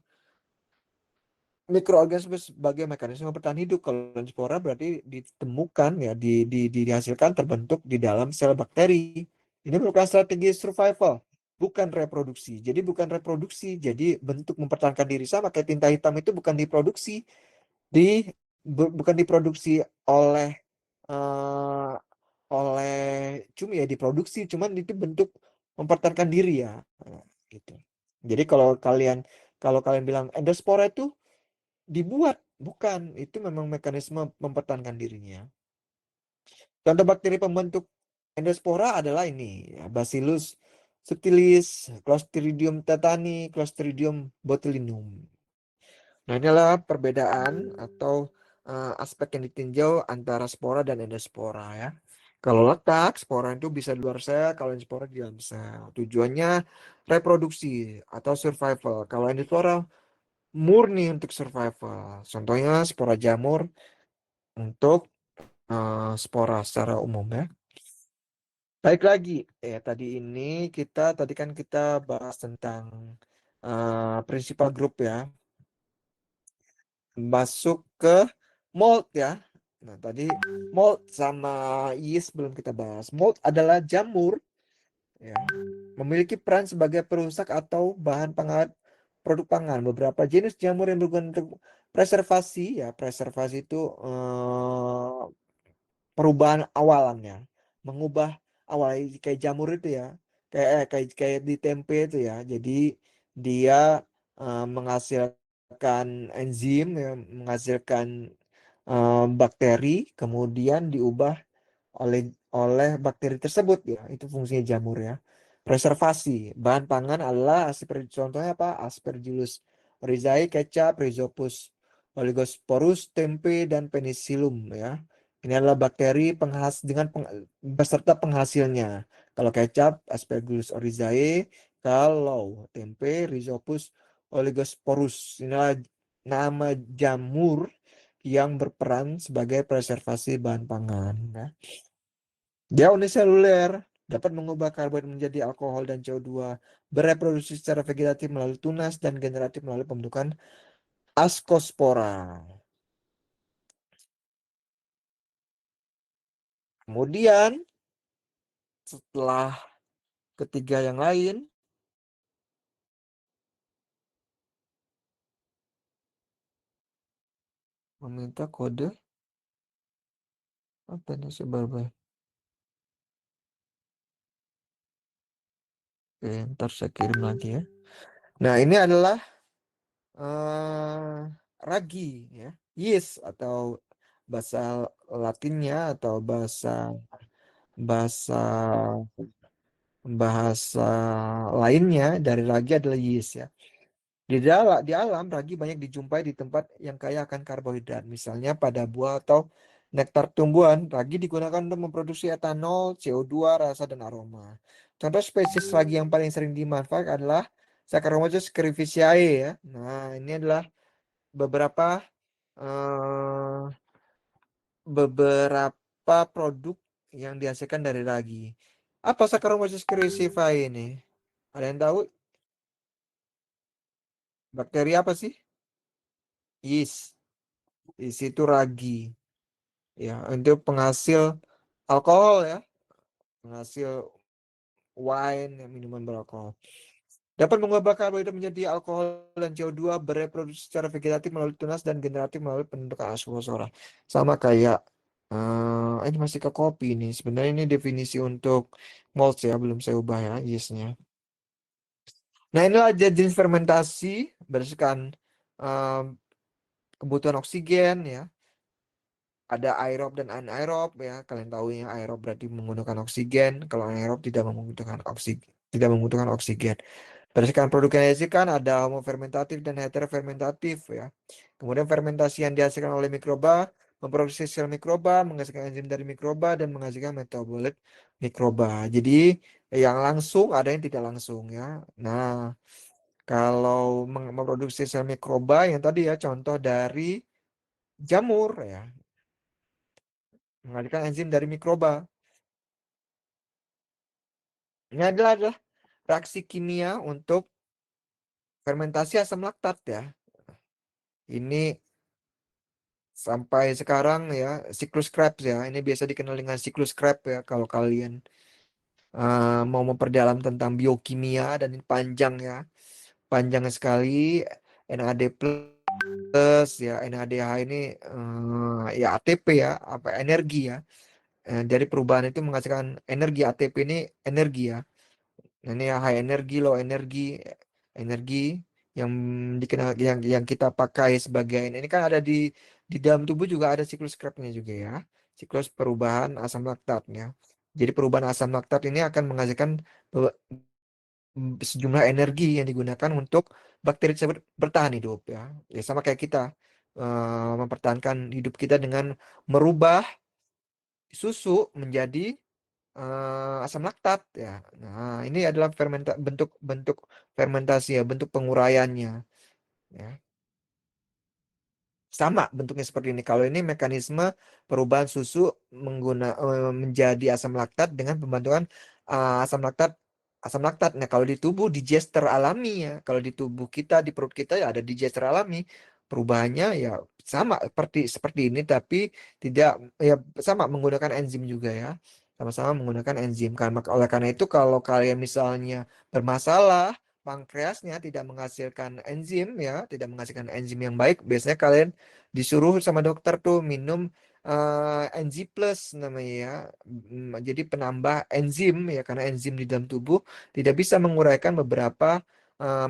mikroorganisme sebagai mekanisme bertahan hidup. Kalau spora berarti ditemukan ya dihasilkan terbentuk di dalam sel bakteri. Ini merupakan strategi survival, bukan reproduksi. Jadi bukan reproduksi, jadi bentuk mempertahankan diri sama kayak tinta hitam itu bukan diproduksi di bukan diproduksi oleh eh, oleh cumi ya diproduksi, cuman itu bentuk mempertahankan diri ya. Nah, gitu. Jadi kalau kalian bilang endospora itu dibuat, bukan, itu memang mekanisme mempertahankan dirinya. Contoh bakteri pembentuk endospora adalah ini ya, Bacillus subtilis, Clostridium tetani, Clostridium botulinum. Nah, inilah perbedaan atau aspek yang ditinjau antara spora dan endospora ya. Kalau letak, spora itu bisa di luar sel, kalau endospora di dalam sel. Tujuannya reproduksi atau survival. Kalau endospora murni untuk survival. Contohnya spora jamur untuk spora secara umum ya. Baik lagi, tadi kan kita bahas tentang principal group ya, masuk ke mold ya. Nah, tadi mold sama yeast belum kita bahas. Mold adalah jamur ya, memiliki peran sebagai perusak atau bahan pengawet produk pangan. Beberapa jenis jamur yang berguna untuk preservasi ya, preservasi itu perubahan awalannya, mengubah awal kayak jamur itu ya, kayak di tempe itu ya. Jadi dia menghasilkan enzim ya, menghasilkan bakteri, kemudian diubah oleh oleh bakteri tersebut ya. Itu fungsinya jamur ya. Preservasi bahan pangan adalah contohnya apa? Aspergillus oryzae, kecap, Rhizopus oligosporus, tempe, dan penicillium ya. Ini adalah bakteri beserta penghasilnya. Kalau kecap Aspergillus oryzae, kalau tempe Rhizopus oligosporus. Inilah nama jamur yang berperan sebagai preservasi bahan pangan ya. Dia uniseluler, dapat mengubah karbohidrat menjadi alkohol dan CO2, bereproduksi secara vegetatif melalui tunas dan generatif melalui pembentukan askospora. Kemudian setelah ketiga yang lain, meminta kode apa ini sebagai. Oke, ntar saya kirim lagi ya. Nah, ini adalah ragi ya, yeast atau bahasa Latinnya atau bahasa bahasa bahasa lainnya dari ragi adalah yeast ya. Di alam, ragi banyak dijumpai di tempat yang kaya akan karbohidrat, misalnya pada buah atau nektar tumbuhan. Ragi digunakan untuk memproduksi etanol, CO2, rasa, dan aroma. Contoh spesies ragi yang paling sering dimanfaatkan adalah Saccharomyces cerevisiae ya. Nah, ini adalah beberapa eh, beberapa produk yang dihasilkan dari ragi. Apa Saccharomyces cerevisiae ini? Ada yang tahu? Bakteri apa sih? Yeast. Yeast itu ragi. Ya, untuk penghasil alkohol ya, penghasil wine, ya, minuman beralkohol. Dapat mengubah karbohidrat menjadi alkohol dan CO2, bereproduksi secara vegetatif melalui tunas dan generatif melalui pembentukan askosora. Sama kayak ini masih ke kopi nih. Sebenarnya ini definisi untuk malt ya, belum saya ubah ya yeastnya. Nah, inilah jenis fermentasi berdasarkan eh, kebutuhan oksigen ya. Ada aerob dan anaerob ya. Kalian tahu ya, aerob berarti menggunakan oksigen, kalau anaerob tidak membutuhkan oksigen. Berdasarkan produk yang dihasilkan ada homofermentatif dan heterofermentatif ya. Kemudian fermentasi yang dihasilkan oleh mikroba memproduksi sel mikroba, menghasilkan enzim dari mikroba, dan menghasilkan metabolit mikroba. Jadi yang langsung ada yang tidak langsung ya. Nah, kalau memproduksi sel mikroba yang tadi ya, contoh dari jamur ya, menghasilkan enzim dari mikroba. Ini adalah reaksi kimia untuk fermentasi asam laktat ya. Ini sampai sekarang ya, siklus Krebs ya. Ini biasa dikenal dengan siklus Krebs ya. Kalau kalian mau memperdalam tentang biokimia, dan ini panjang ya. Panjang sekali. NAD plus ya. NADH ini ya ATP ya, apa energi ya. Dari perubahan itu menghasilkan energi. ATP ini energi ya. Nah, ini ya high energi, low energi, energi yang dikenal yang kita pakai sebagai ini kan ada di dalam tubuh juga ada siklus Krebsnya juga ya. Siklus perubahan asam laktatnya. Jadi perubahan asam laktat ini akan menghasilkan sejumlah energi yang digunakan untuk bakteri tersebut bertahan hidup ya. Ya sama kayak kita mempertahankan hidup kita dengan merubah susu menjadi asam laktat ya. Nah, ini adalah bentuk-bentuk fermentasi ya, bentuk penguraiannya ya. sama bentuknya seperti ini. Kalau ini mekanisme perubahan susu menjadi asam laktat dengan pembentukan asam laktat. Asam laktat. Nah, kalau di tubuh digester alami ya. Kalau di tubuh kita, di perut kita ya ada digester alami. Perubahannya ya sama seperti ini, tapi tidak ya sama menggunakan enzim juga ya. Sama-sama menggunakan enzim. Karena oleh karena itu kalau kalian misalnya bermasalah pankreasnya tidak menghasilkan enzim ya, tidak menghasilkan enzim yang baik, biasanya kalian disuruh sama dokter tuh minum Enzy Plus namanya ya. Jadi penambah enzim ya, karena enzim di dalam tubuh tidak bisa menguraikan beberapa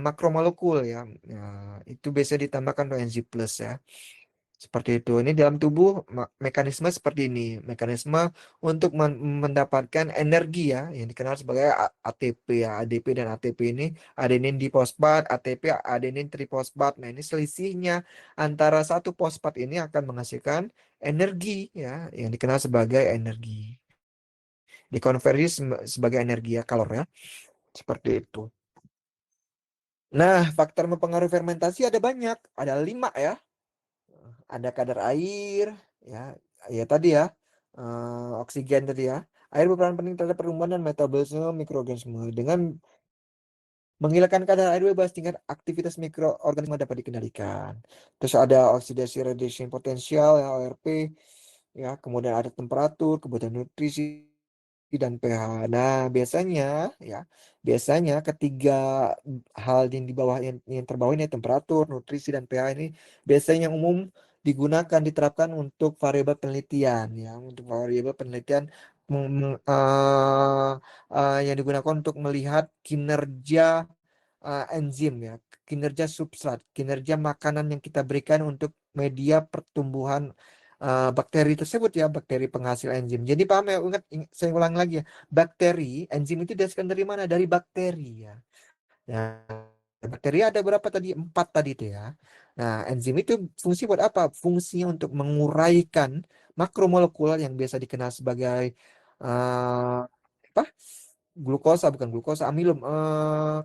makromolekul ya. Nah, itu biasanya ditambahkan tuh Enzy Plus ya. Seperti itu. Ini dalam tubuh mekanisme seperti ini. Mekanisme untuk mendapatkan energi ya, yang dikenal sebagai ATP ya. ADP dan ATP ini adenin difosfat, ATP adenin trifosfat. Nah, ini selisihnya antara satu fosfat ini akan menghasilkan energi ya, yang dikenal sebagai energi. Dikonversi sebagai energi ya, kalor ya. Seperti itu. Nah, faktor mempengaruhi fermentasi ada banyak. Ada 5 ya. Ada kadar air ya, ya tadi ya, oksigen tadi ya. Air berperan penting terhadap pertumbuhan dan metabolisme mikroorganisme. Dengan menghilangkan kadar air bebas, tingkat aktivitas mikroorganisme dapat dikendalikan. Terus ada oksidasi radiation potensial ya, ORP ya, kemudian ada temperatur, kebutuhan nutrisi dan pH. Nah, biasanya ketiga hal yang di bawah yang terbawah ini, temperatur, nutrisi dan pH ini biasanya yang umum diterapkan untuk variabel penelitian ya, untuk variabel penelitian yang digunakan untuk melihat kinerja enzim ya, kinerja substrat, kinerja makanan yang kita berikan untuk media pertumbuhan bakteri tersebut ya, bakteri penghasil enzim. Jadi paham ya, saya ulang lagi ya, bakteri, enzim itu dihasilkan dari mana? Dari bakteri ya. Nah, bakteri ada berapa tadi? 4 tadi itu ya. Nah, enzim itu fungsi buat apa? Fungsinya untuk menguraikan makromolekul yang biasa dikenal sebagai apa? Glukosa, bukan glukosa, amilum,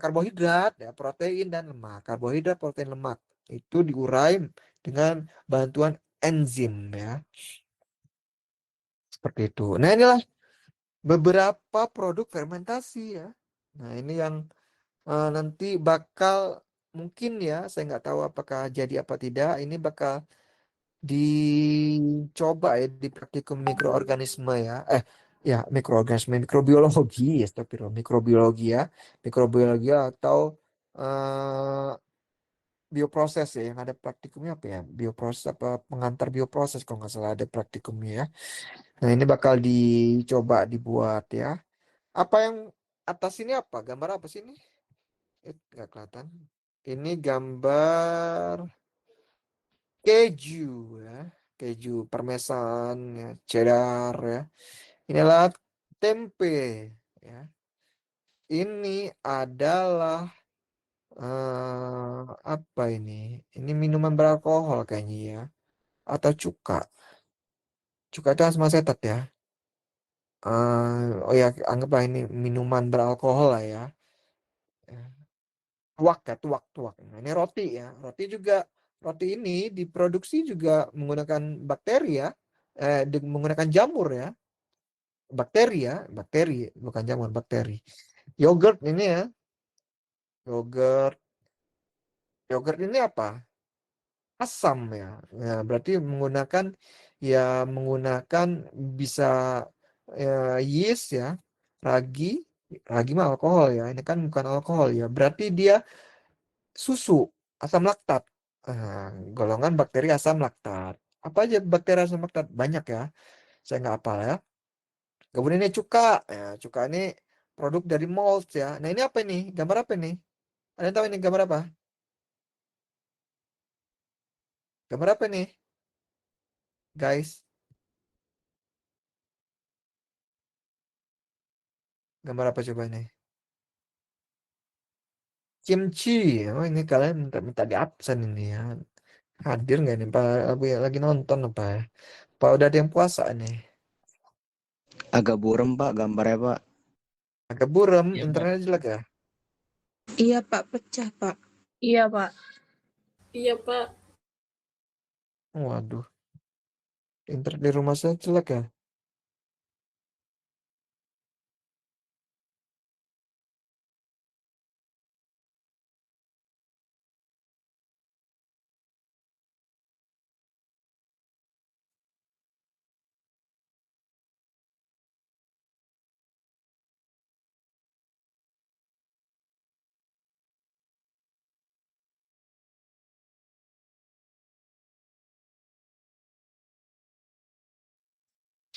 karbohidrat, ya, protein dan lemak. Karbohidrat, protein, lemak itu diurai dengan bantuan enzim ya. Seperti itu. Nah, inilah beberapa produk fermentasi ya. Nah, ini yang nanti bakal mungkin ya, saya nggak tahu apakah jadi apa tidak. Ini bakal dicoba ya di praktikum mikroorganisme ya. Ya mikroorganisme, mikrobiologi ya, mikrobiologi ya, mikrobiologi atau eh, bioproses ya, yang ada praktikumnya apa ya? Bioproses apa pengantar bioproses kalau nggak salah ada praktikumnya ya. Nah, ini bakal dicoba dibuat ya. Apa yang atas ini apa? Gambar apa sih ini? Nggak kelihatan. Ini gambar keju ya, keju parmesan ya, cheddar ya. Inilah tempe ya. Ini adalah apa ini? Ini minuman beralkohol kayaknya ya, atau cuka. Cuka itu asam asetat ya. Oh ya, anggaplah ini minuman beralkohol lah ya. Tuak ya, tuak. Nah, ini roti ya. Roti ini diproduksi juga menggunakan bakteri ya. Menggunakan jamur ya. Bakteri, bukan jamur, bakteri. Yogurt ini ya. Yogurt. Yogurt ini apa? Asam ya. Ya, berarti menggunakan bisa yeast ya. Ragi, ragi mah alkohol ya. Ini kan bukan alkohol ya. Berarti dia susu, asam laktat. Golongan bakteri asam laktat. Apa aja bakteri asam laktat? Banyak ya. Saya nggak hafal ya. Kemudian ini cuka. Ya, cuka ini produk dari malt ya. Nah, ini apa ini? Gambar apa ini? Ada yang tahu ini gambar apa? Gambar apa ini, guys? Gambar apa coba ini? Kimchi. Oh, ini kalian minta di absen ini ya. Hadir nggak nih? Pak, lagi nonton apa ya? Pak udah ada yang puasa nih. Agak burem Pak gambarnya Pak. Agak buram, Iya Pak. internet jelek ya. Iya, Pak, pecah, Pak. Iya, Pak. Iya, Pak. Waduh, internet di rumah saya jelek ya.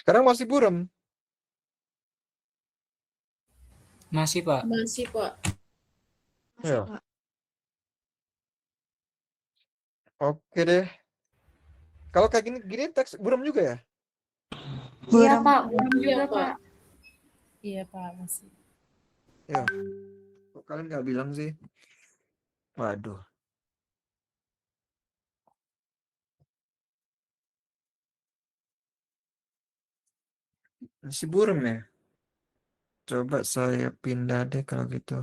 Sekarang masih buram. Masih, Pak. Masih, Pak. Masih, Ya, Pak. oke deh. Kalau kayak gini teks buram juga ya? Iya Buram. Pak, buram Iya, juga Pak. Pak. Iya, Pak, masih. Ya, kok kalian nggak bilang sih? Waduh, masih buram ya? Coba saya pindah deh kalau gitu.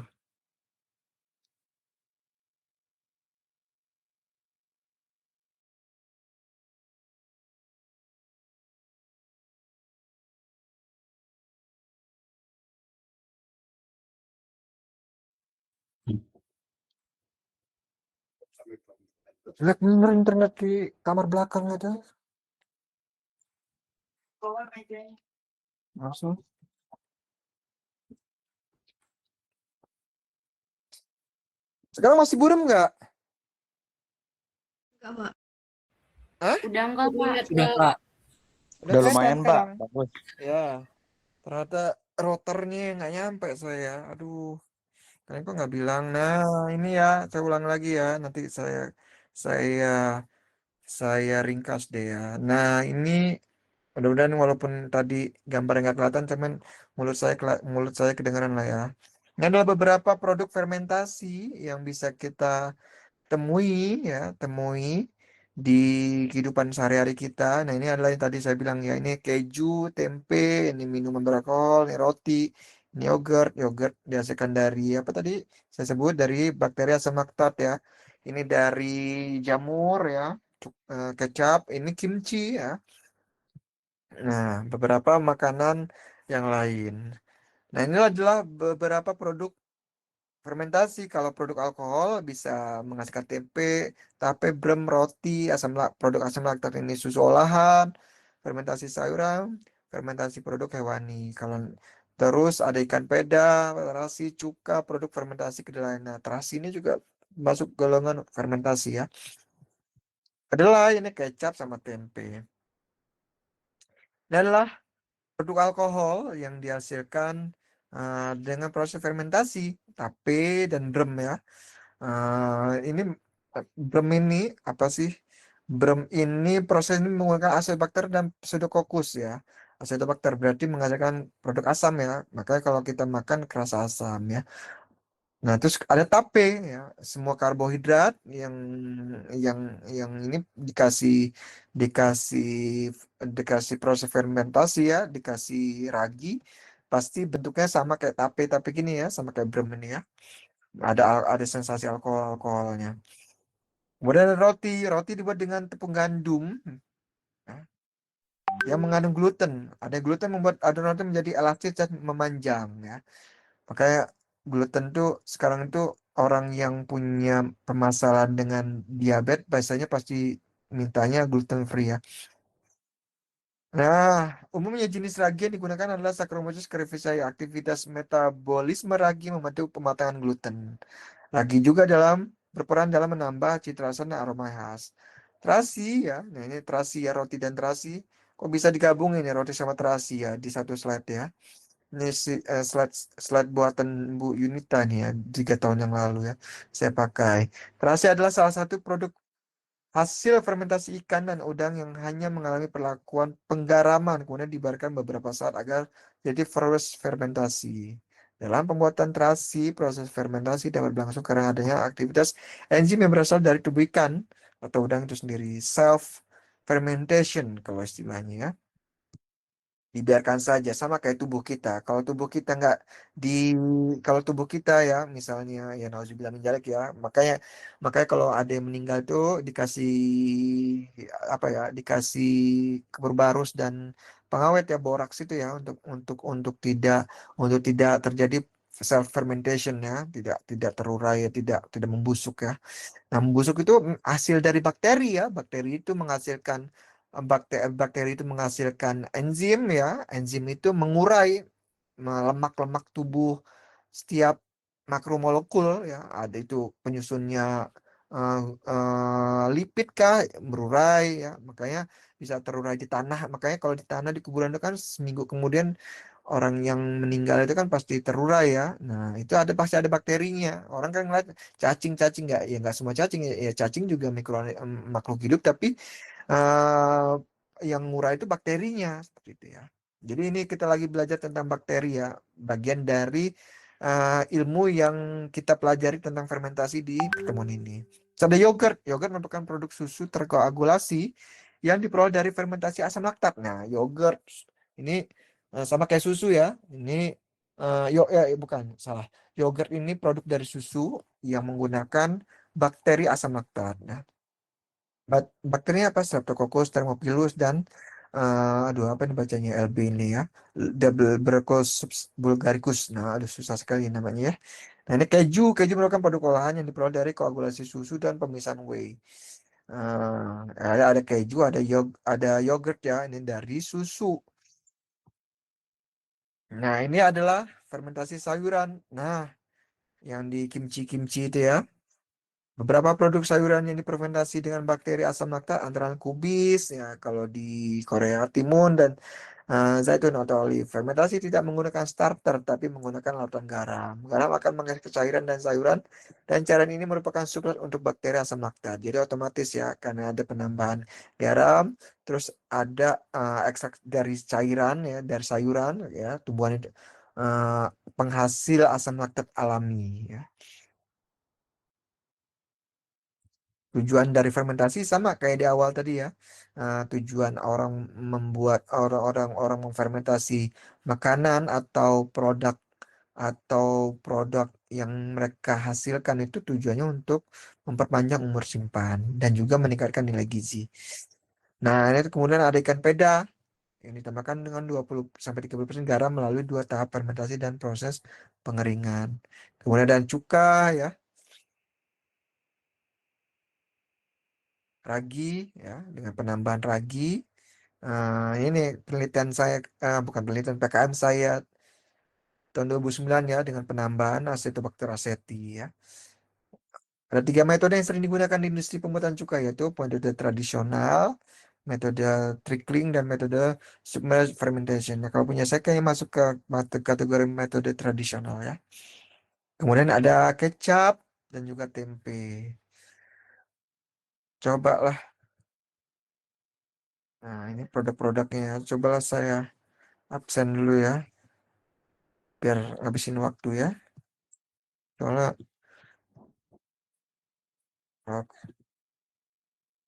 Jelek bener internet di kamar belakang aja. Langsung. Sekarang masih buram nggak? Enggak, Pak. Hah? Udah enggak Pak? Sudah, Pak. Udah Udah kelihatan lumayan Pak, sekarang. bagus. Ya, ternyata routernya nggak nyampe saya. Aduh, kalian kok nggak bilang? Nah, ini ya, saya ulang lagi ya. Nanti saya saya ringkas deh ya. Nah, ini mudah-mudahan walaupun tadi gambarnya nggak kelihatan, cuman mulut saya kedengeran lah ya. Ini adalah beberapa produk fermentasi yang bisa kita temui di kehidupan sehari-hari kita. Nah, ini adalah yang tadi saya bilang ya, ini keju, tempe, ini minuman beralkohol, ini roti, ini yogurt dihasilkan dari apa tadi? Saya sebut dari bakteri asam laktat ya. Ini dari jamur ya, kecap, ini kimchi ya. Nah, beberapa makanan yang lain. Nah, ini adalah beberapa produk fermentasi. Kalau produk alkohol bisa menghasilkan tempe, tape, brem, roti, produk asam laktat ini susu olahan, fermentasi sayuran, fermentasi produk hewani. Kalau terus ada ikan peda, terasi, cuka, produk fermentasi kedelai. Nah, terasi ini juga masuk golongan fermentasi ya. Kedelai ini kecap sama tempe. Ini adalah produk alkohol yang dihasilkan dengan proses fermentasi, tape dan brem ya. Ini brem ini apa sih? Brem ini proses ini menggunakan Acetobacter dan Pseudococcus ya. Acetobacter berarti menghasilkan produk asam ya. Makanya kalau kita makan kerasa asam ya. Nah, terus ada tape ya. Semua karbohidrat yang yang ini dikasih dikasih dikasih proses fermentasi ya, dikasih ragi, pasti bentuknya sama kayak tape tapi gini ya, sama kayak brem ini ya. Ada sensasi alkoholnya. Kemudian ada roti dibuat dengan tepung gandum ya, yang mengandung gluten. Ada gluten membuat adonan roti menjadi elastis dan memanjang ya. Makanya gluten tuh sekarang itu orang yang punya permasalahan dengan diabetes biasanya pasti mintanya gluten free ya. Nah, umumnya jenis ragi yang digunakan adalah Saccharomyces cerevisiae. Aktivitas metabolisme ragi membantu pematangan gluten. Ragi juga berperan dalam menambah citra rasa dan aroma khas. Terasi ya, nah ini terasi ya, roti dan terasi. Kok bisa digabungin ya roti sama terasi ya di satu slide ya. Ini slide slide buatan Bu Yunita nih ya, 3 tahun yang lalu ya. Saya pakai. Terasi adalah salah satu produk hasil fermentasi ikan dan udang yang hanya mengalami perlakuan penggaraman, kemudian dibiarkan beberapa saat agar jadi proses fermentasi. Dalam pembuatan terasi, proses fermentasi dapat berlangsung karena adanya aktivitas enzim yang berasal dari tubuh ikan atau udang itu sendiri. Self fermentation kalau istilahnya ya. dibiarkan saja sama kayak tubuh kita. Kalau tubuh kita ya misalnya ya nauzubillah min dzalik ya, makanya makanya kalau ada yang meninggal tuh dikasih apa ya, dikasih kubur barus dan pengawet ya, boraks itu ya, untuk tidak terjadi self fermentation ya, tidak terurai ya, tidak membusuk ya. Nah, membusuk itu hasil dari bakteri ya. Bakteri itu menghasilkan enzim ya. Enzim itu mengurai lemak-lemak tubuh setiap makromolekul ya. Ada itu penyusunnya lipid kah berurai ya. Makanya bisa terurai di tanah. Makanya kalau di tanah di kuburan itu kan seminggu kemudian orang yang meninggal itu kan pasti terurai ya. Nah, itu pasti ada bakterinya. Orang kan ngeliat cacing nggak semua cacing ya, ya cacing juga makhluk hidup, tapi eh, yang murah itu bakterinya seperti itu ya. Jadi ini kita lagi belajar tentang bakteri ya, bagian dari ilmu yang kita pelajari tentang fermentasi di pertemuan ini. Terus ada yogurt. Yogurt merupakan produk susu terkoagulasi yang diperoleh dari fermentasi asam laktat. Nah, yogurt ini sama kayak susu ya. Ini bukan, salah. Yogurt ini produk dari susu yang menggunakan bakteri asam laktat. Nah, bakterinya apa? Streptococcus, Thermophilus, dan aduh apa nih bacanya LB ini ya, double bulgaricus. Nah, aduh susah sekali namanya ya. Nah, ini keju merupakan produk olahan yang diperoleh dari koagulasi susu dan pemisahan whey. Ada keju, ada yogurt ya, ini dari susu. Nah, ini adalah fermentasi sayuran. Nah, yang di kimchi itu ya. Beberapa produk sayuran yang difermentasi dengan bakteri asam laktat antara kubis ya kalau di Korea Timun, dan zaitun atau olive. Fermentasi tidak menggunakan starter tapi menggunakan larutan garam. Garam akan menghasilkan cairan dan sayuran, dan cairan ini merupakan substrat untuk bakteri asam laktat. Jadi otomatis ya karena ada penambahan garam, terus ada ekstrak dari cairan ya, dari sayuran ya, tumbuhan itu penghasil asam laktat alami ya. Tujuan dari fermentasi sama kayak di awal tadi ya. Tujuan orang memfermentasi makanan atau produk yang mereka hasilkan itu tujuannya untuk memperpanjang umur simpan dan juga meningkatkan nilai gizi. Nah, ini kemudian ada ikan peda yang ditambahkan dengan 20-30% garam melalui 2 tahap fermentasi dan proses pengeringan. Kemudian ada cuka ya, ragi ya, dengan penambahan ragi. Ini penelitian saya, bukan penelitian PKM saya tahun 2009 ya, dengan penambahan Acetobacter aceti ya. Ada 3 metode yang sering digunakan di industri pembuatan cuka, yaitu metode tradisional, metode trickling, dan metode submerged fermentation. Nah, kalau punya saya kayaknya masuk ke kategori metode tradisional ya. Kemudian ada kecap dan juga tempe. Cobalah. Nah, ini produk-produknya. Cobalah saya absen dulu ya, biar habisin waktu ya. Soalnya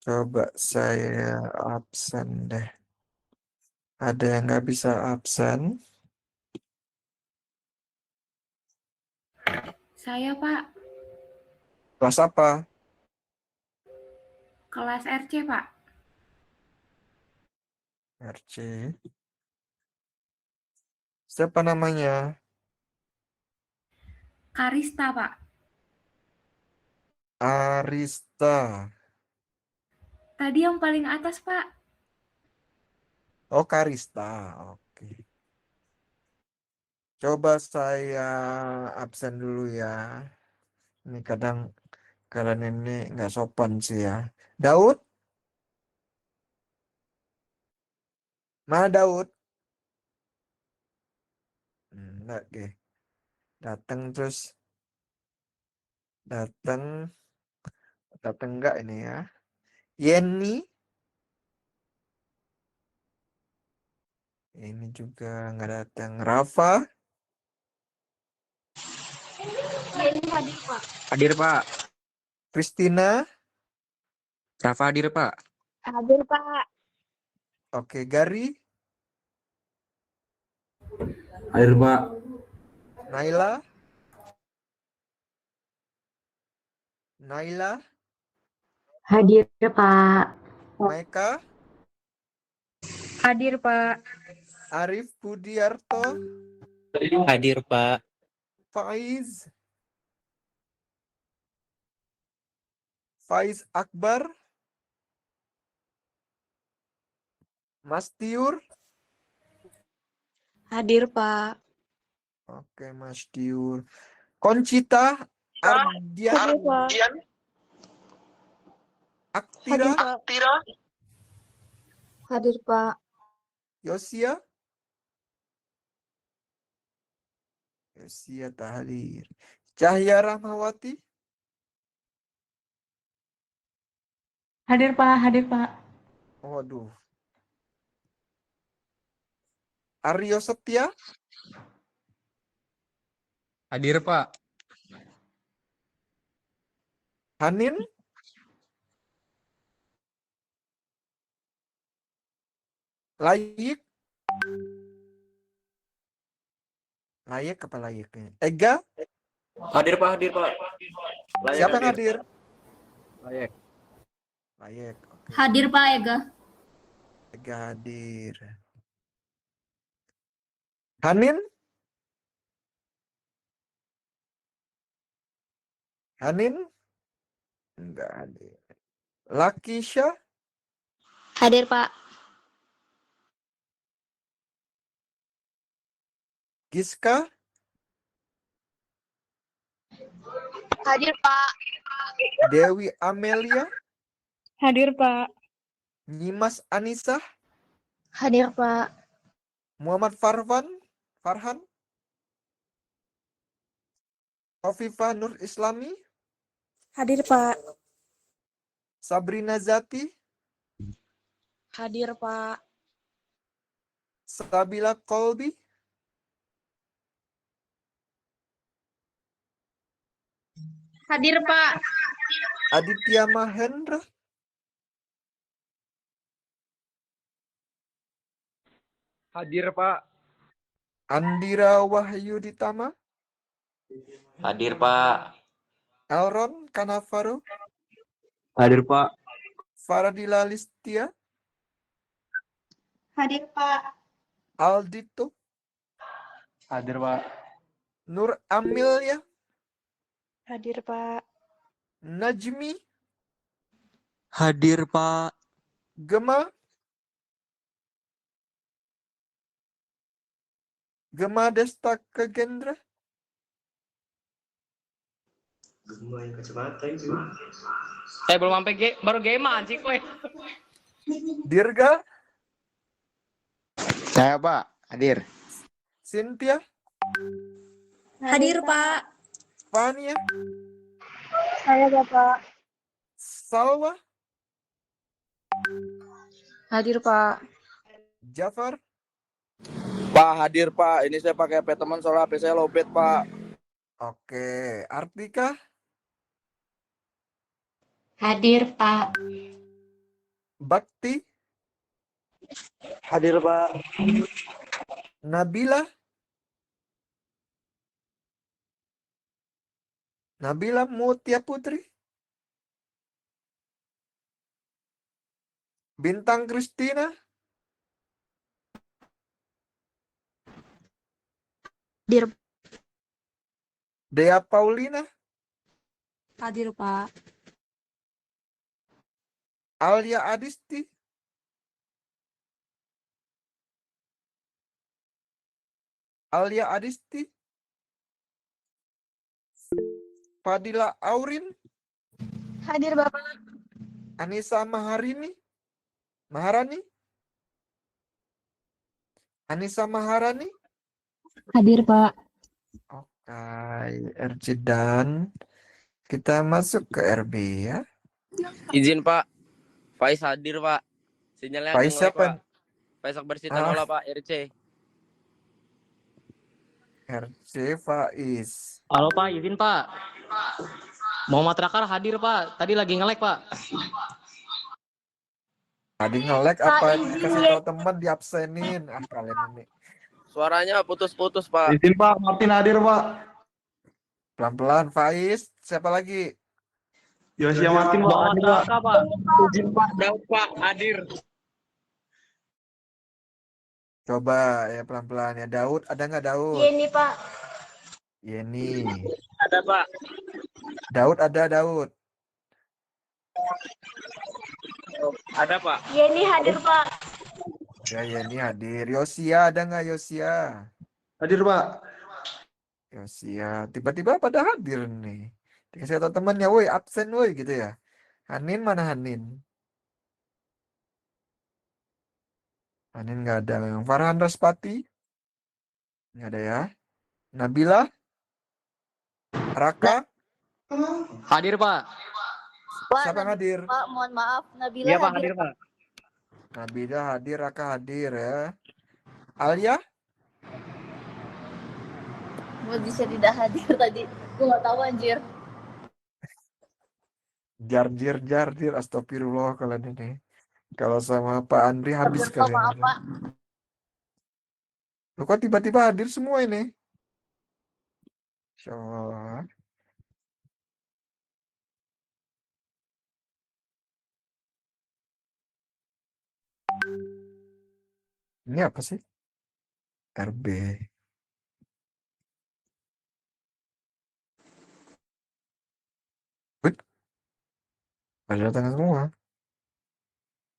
coba saya absen deh. Ada yang nggak bisa absen? Saya, Pak. Kelas apa? Kelas RC, Pak. RC. Siapa namanya? Karista, Pak. Arista. Tadi yang paling atas, Pak. Oh, Karista. Oke. Coba saya absen dulu ya. Ini kadang kalian ini nggak sopan sih ya. Daud? Mana Daud? Enggak, oke. Datang datang enggak ini ya. Yeni? Ini juga nggak datang. Rafa? Ya ini hadir Pak. Hadir Pak. Christina? Rafa hadir Pak. Hadir Pak. Oke, Gary? Hadir Pak. Naila. Naila. Hadir, Pak. Maika. Hadir, Pak. Arif Budiarto. Hadir, Pak. Faiz. Faiz Akbar. Mas Tiur. Hadir, Pak. Oke, Mas Tiur. Konchita Ardian. Hadir, Pak. Aktira. Hadir, Pak. Yosia. Yosia tak hadir. Cahya Rahmawati. Hadir, Pak. Hadir, Pak. Waduh. Aryo Setia. Hadir, Pak. Hanin. Layik. Layik apa layiknya? Ega. Hadir, Pak. Hadir, Pak. Siapa yang hadir? Layak. Layik. Oke. Hadir, Pak Ega. Ega hadir. Hanin. Hanin. Enggak hadir. Lakisha. Hadir, Pak. Giska. Hadir, Pak. Dewi Amelia. Hadir, Pak. Nyimas Anissa. Hadir, Pak. Muhammad Farhan. Khofifah Nur Islami. Hadir, Pak. Sabrina Zati. Hadir, Pak. Sabila Kolbi. Hadir, Pak. Aditya Mahendra. Hadir, Pak. Andira Wahyuditama. Hadir, Pak. Elron Kanavaro. Hadir, Pak. Faradila Listia. Hadir, Pak. Aldito. Hadir, Pak. Nur Amelia. Hadir, Pak. Najmi. Hadir, Pak. Gema. Gema Desta Kegendra. Belum sampai baru game anjing kowe. Dirga. Saya, Pak. Hadir. Cynthia. Hadir, Pak. Fania. Saya, Bapak. Salwa. Hadir, Pak. Jafar. Pak, hadir Pak. Ini saya pakai HP teman soalnya HP saya lowbat Pak. Oke. Artika. Hadir, Pak. Bakti. Hadir Pak. Nabila. Nabila Mutia Putri. Bintang Kristina. Hadir. Dea Paulina. Hadir, Pak. Alia Adisti. Alia Adisti. Fadila Aurin. Hadir, Bapak. Anissa Maharani. Anissa Maharani. Hadir, Pak. Oke, RC dan kita masuk ke RB ya. Izin Pak. Faiz hadir Pak. Sinyalnya Faiz nge-lag, siapa? Pak. Faiz Akbar Sitanola Pak, RC. RC Faiz. Halo Pak, izin Pak. Muhammad Rakar hadir Pak. Tadi lagi nge-lag Pak. Tadi nge-lag apa kasih tahu teman diabsenin. Kalian ini. Suaranya putus-putus, Pak. Izin Pak, Martin hadir Pak. Pelan-pelan, Faiz. Siapa lagi? Yosia Martin Pak Muhammad hadir Pak. Raka, Pak. Izin Pak, Daud, Pak, hadir. Coba ya pelan-pelan ya. Daud, ada nggak Daud? Yeni Pak. Yeni. Ada, Pak. Daud ada Daud. Ada, Pak. Yeni hadir Pak. Ya Yeni hadir. Yosia ada nggak Yosia? Hadir Pak. Yosia. Tiba-tiba pada hadir nih. Dikasih tahu temannya, woi absen woi gitu ya. Hanin mana Hanin? Hanin nggak ada memang. Farhan Raspati? Nggak ada ya. Nabila? Raka? Hadir, Pak. Pak, Siapa yang hadir? Pak, mohon maaf. Nabila Iya, Pak, hadir. hadir, Pak. Nabila hadir, Raka hadir ya. Alia? Mau bisa tidak hadir tadi. Gue gak tahu anjir. Jardir. Astagfirullah kalian ini. Kalau sama Pak Andri habis Maaf, kalian. Pak. Loh, kok tiba-tiba hadir semua ini? Insya Allah. Ini apa sih? RB. Wih, pada datang semua.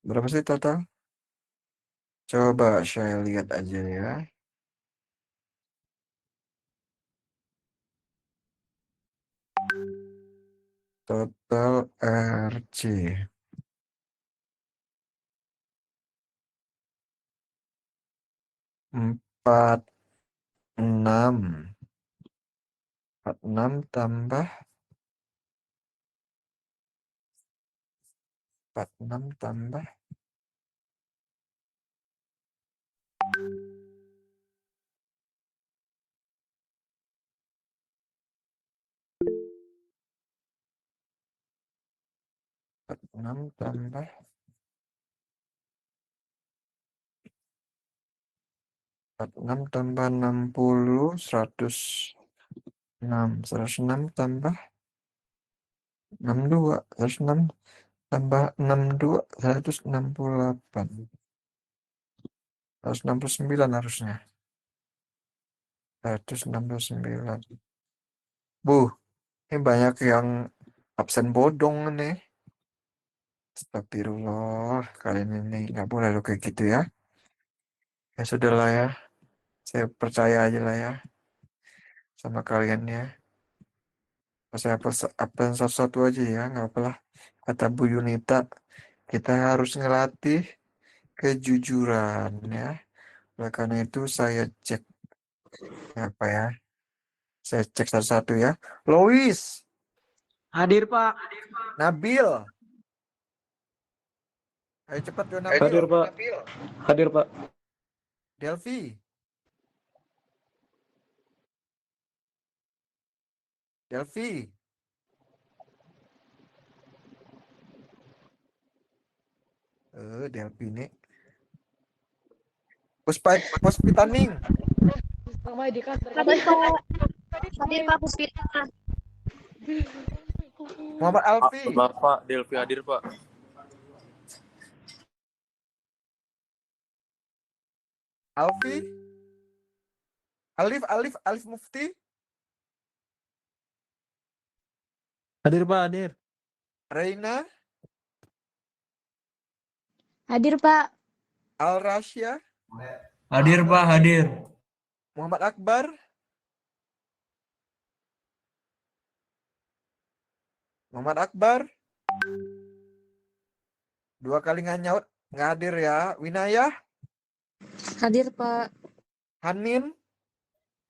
Berapa sih total? Coba saya lihat aja ya. Total RC. 46. 46 tambah 46 tambah 46 tambah 46 tambah 60 106 106 tambah 62 106 tambah 62 168 169 harusnya 169. Bu, ini banyak yang absen bodong nih. Astagfirullah, kalian ini nggak boleh lo kayak gitu ya. Ya sudahlah ya, saya percaya aja lah ya sama kalian ya. Saya absen satu-satu aja ya, nggak apalah. Kata Bu Yunita, kita harus ngelatih kejujuran ya. Oleh karena itu saya cek apa ya? Saya cek satu-satu ya. Lois, Hadir, Pak. Nabil. Ayo cepat yo Nabil. Hadir, Pak. Hadir, Pak. Delvi. Delvi. Delvi nih. Puspitaning. Ramai di kantor. Hadir Pak Puspita. Muhammad Alfi. Bapak Delvi hadir, Pak. Alfi. Alif Mufti. Hadir Pak, hadir. Reina. Hadir Pak. Al Rasya. Hadir Pak, hadir. Muhammad Akbar. Muhammad Akbar. 2 kali nggak nyaut, nggak hadir ya. Winayah. Hadir Pak. Hanin.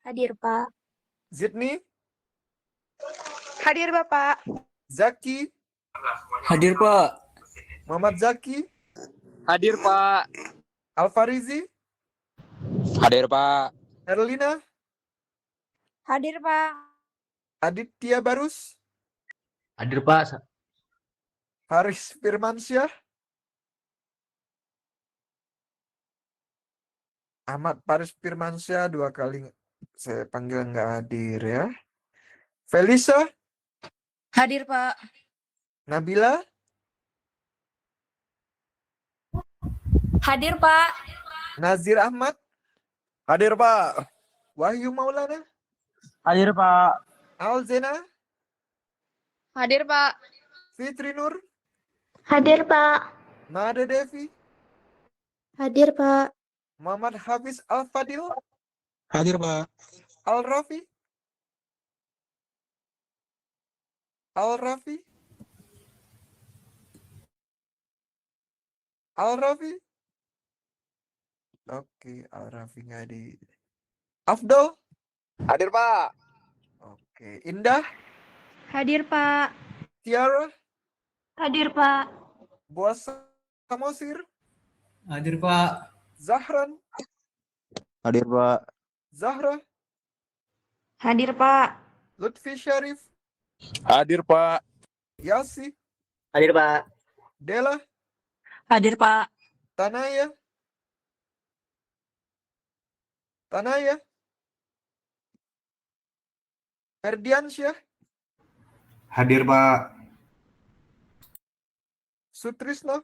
Hadir Pak. Zidni. Hadir Bapak. Zaki. Hadir Pak. Muhammad Zaki. Hadir, Pak. Alfarizi. Hadir, Pak. Herlina. Hadir Pak. Aditya Barus. Hadir, Pak. Haris Firmansyah. Ahmad Paris Firmansyah 2 kali saya panggil nggak hadir ya. Felisa, Hadir, Pak. Nabila, Hadir, Pak. Nazir Ahmad, Hadir Pak. Wahyu Maulana, Hadir Pak. Alzena, Hadir, Pak. Fitri Nur, Hadir, Pak. Mada Devi, Hadir, Pak. Muhammad Hafiz Al-Fadil, Hadir Pak. Al-Rafi, Al-Rafi, Al-Rafi. Oke, Al-Rafi nggak di. Afdol, Hadir Pak. oke. Indah, Hadir, Pak. Tiara, Hadir, Pak. Boas Samosir, Hadir Pak. Zahran, Hadir Pak. Zahra, Hadir, Pak. Lutfi Syarif, Hadir Pak. Yasi, Hadir, Pak. Dela, Hadir, Pak. Tanaya, Ferdiansyah, Hadir Pak. Sutrisno,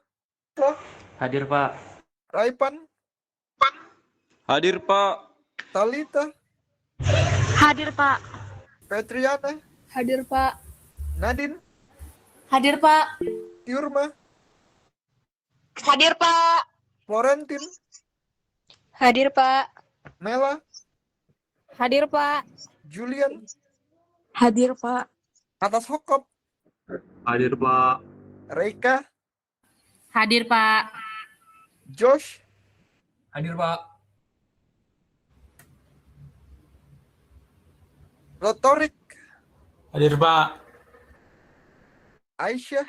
Hadir, Pak. Raipan, Hadir Pak. Talita, Hadir, Pak. Petriana, Hadir, Pak. Nadine, Hadir, Pak. Tiurma, Hadir, Pak. Florentin, Hadir, Pak. Mela, Hadir, Pak. Julian, Hadir, Pak. Atas Hokop, Hadir Pak. Reika, Hadir, Pak. Josh, Hadir Pak. Rotorik, Hadir Pak. Aisyah,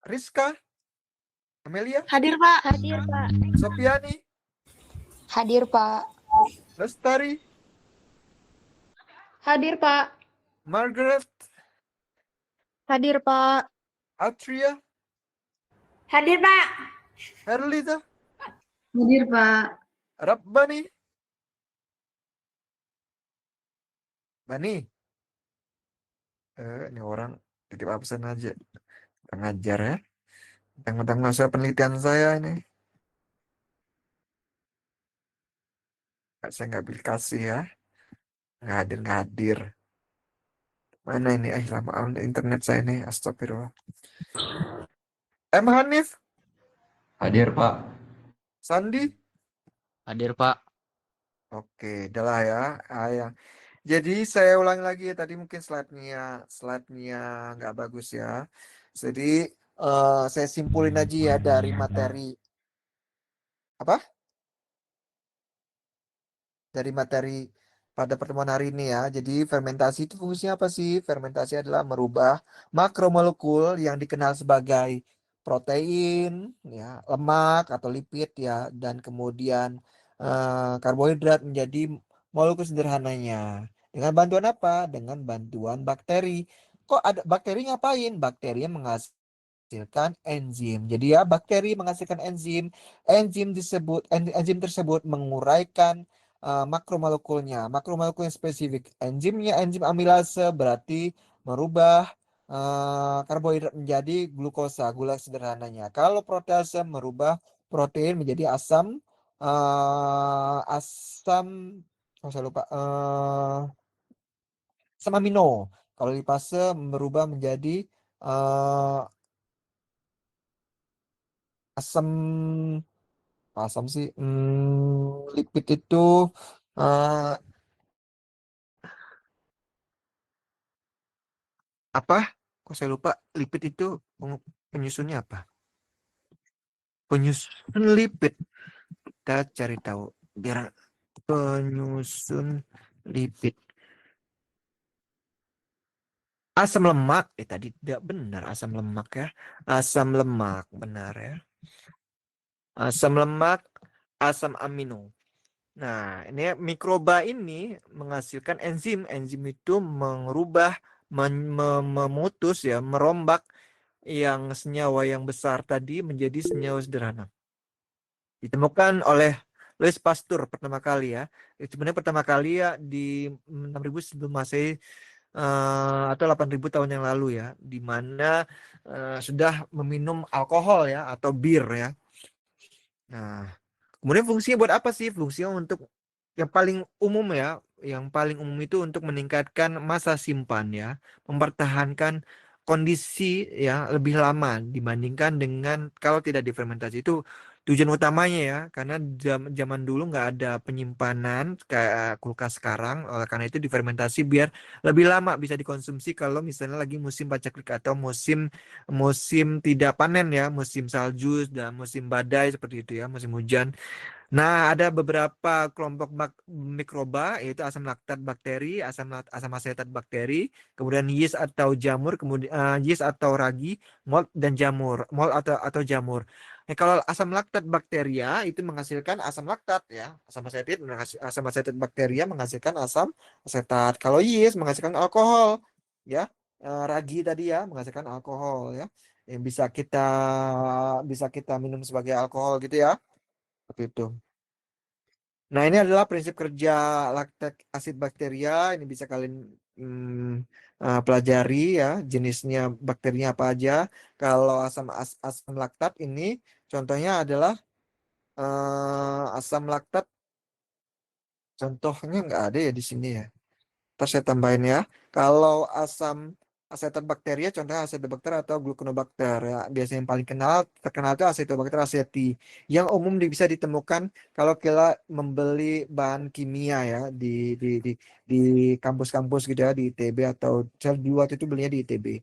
Rizka, Amelia, Hadir, Pak. Hadir, Pak. Sopiani, Hadir, Pak. Lestari, Hadir, Pak. Margaret, Hadir, Pak. Atria, Hadir, Pak. Herlita, Hadir, Pak. Rabbani, Bani. Ini orang titip absen aja. Kita ngajar ya. Tentang masa penelitian saya ini. Saya nggak kasih ya. Nggak hadir. Mana ini? Lama internet saya ini. Astagfirullah. M. Hanif, Hadir Pak. Sandi. Hadir, Pak. Oke, adalah ya. Jadi saya ulang lagi ya, tadi mungkin slide-nya nggak bagus ya. Jadi saya simpulin aja ya dari materi apa? Dari materi pada pertemuan hari ini ya. Jadi fermentasi itu fungsinya apa sih? Fermentasi adalah merubah makromolekul yang dikenal sebagai protein, ya, lemak atau lipid ya, dan kemudian karbohidrat menjadi molekul sederhananya. Dengan bantuan apa? Dengan bantuan bakteri. Kok ada bakteri ngapain? Bakteri yang menghasilkan enzim. Jadi ya bakteri menghasilkan enzim. Enzim tersebut menguraikan makromolekulnya. Makromolekul yang spesifik. Enzimnya enzim amilase berarti merubah karbohidrat menjadi glukosa, gula sederhananya. Kalau protease merubah protein menjadi asam saya lupa, asam amino. Kalau lipase merubah menjadi asam sih, lipid itu apa? Kok saya lupa. Lipid itu penyusunnya apa? Penyusun lipid. Kita cari tahu biar penyusun lipid. Asam lemak. Tadi tidak benar asam lemak ya. Asam lemak benar ya. Asam lemak, asam amino. Nah, ini mikroba ini menghasilkan enzim. Enzim itu merubah, memutus ya, merombak yang senyawa yang besar tadi menjadi senyawa sederhana. Ditemukan oleh Louis Pasteur pertama kali ya. Sebenarnya pertama kali ya di 6000 sebelum Masehi atau 8000 tahun yang lalu ya, di mana sudah meminum alkohol ya atau bir ya. Nah, kemudian fungsinya buat apa sih? Fungsinya untuk yang paling umum ya, yang paling umum itu untuk meningkatkan masa simpan ya, mempertahankan kondisi ya lebih lama dibandingkan dengan kalau tidak difermentasi. Itu tujuan utamanya ya, karena zaman dulu nggak ada penyimpanan kayak kulkas sekarang, oleh karena itu difermentasi biar lebih lama bisa dikonsumsi kalau misalnya lagi musim paceklik atau musim musim tidak panen ya, musim salju dan musim badai seperti itu ya, musim hujan. Nah, ada beberapa kelompok mikroba yaitu asam laktat bakteri, asam asetat bakteri, kemudian yeast atau jamur, kemudian yeast atau ragi, malt dan jamur, malt atau jamur. Nah, kalau asam laktat bakteria itu menghasilkan asam laktat ya, asam asetat bakteria menghasilkan asam asetat. Kalau yeast menghasilkan alkohol ya. Ragi tadi ya menghasilkan alkohol ya, yang bisa kita minum sebagai alkohol gitu ya. Seperti itu. Nah, ini adalah prinsip kerja laktat asid bakteria. Ini bisa kalian pelajari ya, jenisnya bakterinya apa aja. Kalau asam laktat ini contohnya adalah asam laktat. Contohnya nggak ada ya di sini ya. Ntar saya tambahin ya. Kalau asam asetat bakteria, contohnya asetobakter atau gluconobacter ya. Biasanya yang paling terkenal itu asetobakter aceti. Yang umum bisa ditemukan kalau kita membeli bahan kimia ya di kampus-kampus gitu ya, di ITB atau saya dulu waktu itu belinya di ITB.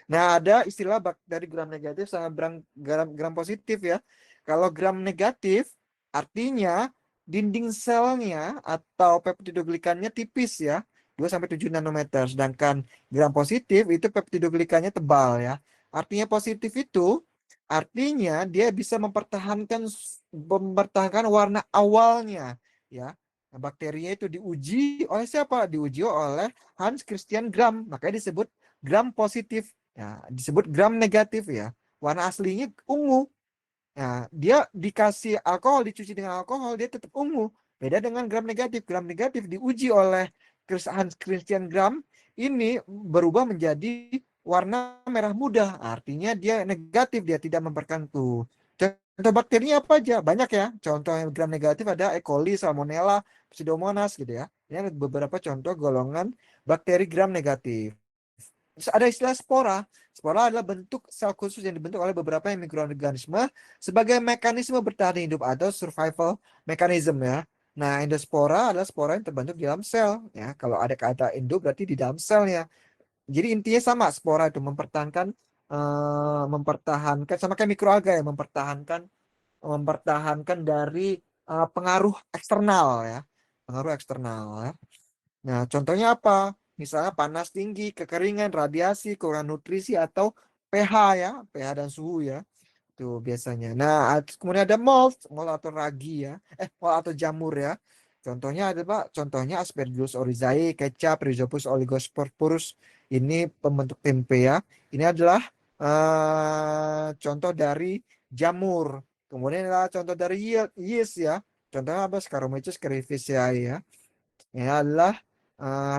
Nah, ada istilah dari gram negatif sama gram positif ya. Kalau gram negatif artinya dinding selnya atau peptidoglikannya tipis ya, 2-7 nanometer. Sedangkan gram positif itu peptidoglikannya tebal ya. Artinya positif itu artinya dia bisa mempertahankan warna awalnya ya. Nah, bakterinya itu diuji oleh siapa? Diuji oleh Hans Christian Gram. Makanya disebut gram positif. Ya, disebut gram negatif ya. Warna aslinya ungu. Nah, dia dikasih alkohol, dicuci dengan alkohol, dia tetap ungu. Beda dengan gram negatif. Gram negatif diuji oleh Hans Christian Gram, ini berubah menjadi warna merah muda. Artinya dia negatif, dia tidak memperkantu. Contoh bakterinya apa aja? Banyak ya. Contoh yang gram negatif ada E. coli, Salmonella, Pseudomonas gitu ya. Ini ada beberapa contoh golongan bakteri gram negatif. Terus ada istilah spora. Spora adalah bentuk sel khusus yang dibentuk oleh beberapa mikroorganisme sebagai mekanisme bertahan hidup atau survival mechanism ya. Nah, endospora adalah spora yang terbentuk di dalam sel ya. Kalau ada kata endo berarti di dalam selnya. Jadi intinya sama, spora itu mempertahankan sama kayak mikroalga ya, mempertahankan dari pengaruh eksternal ya. Pengaruh eksternal ya. Nah, contohnya apa? Misalnya panas tinggi, kekeringan, radiasi, kekurangan nutrisi, atau pH ya, pH dan suhu ya. Itu biasanya. Nah, kemudian ada malt atau ragi ya. Malt atau jamur ya. Contohnya ada Pak, contohnya Aspergillus oryzae, kecap, Rhizopus oligosporus. Ini pembentuk tempe ya. Ini adalah contoh dari jamur. Kemudian adalah contoh dari yeast ya. Contohnya apa? Saccharomyces cerevisiae ya. Ini adalah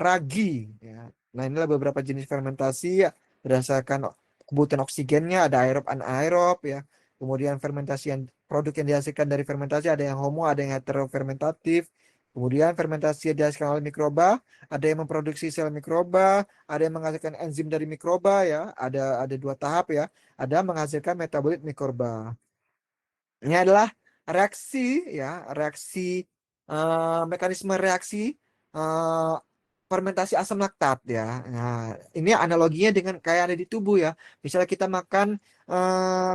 ragi ya. Nah, inilah beberapa jenis fermentasi ya, berdasarkan kebutuhan oksigennya, ada aerob anaerob ya. Kemudian fermentasi produk yang dihasilkan dari fermentasi ada yang homo, ada yang heterofermentatif. Kemudian fermentasi yang dihasilkan oleh mikroba, ada yang memproduksi sel mikroba, ada yang menghasilkan enzim dari mikroba ya, ada 2 tahap ya. Ada menghasilkan metabolit mikroba. Ini adalah mekanisme reaksi fermentasi asam laktat ya. Nah, ini analoginya dengan kayak ada di tubuh ya. Misalnya kita makan,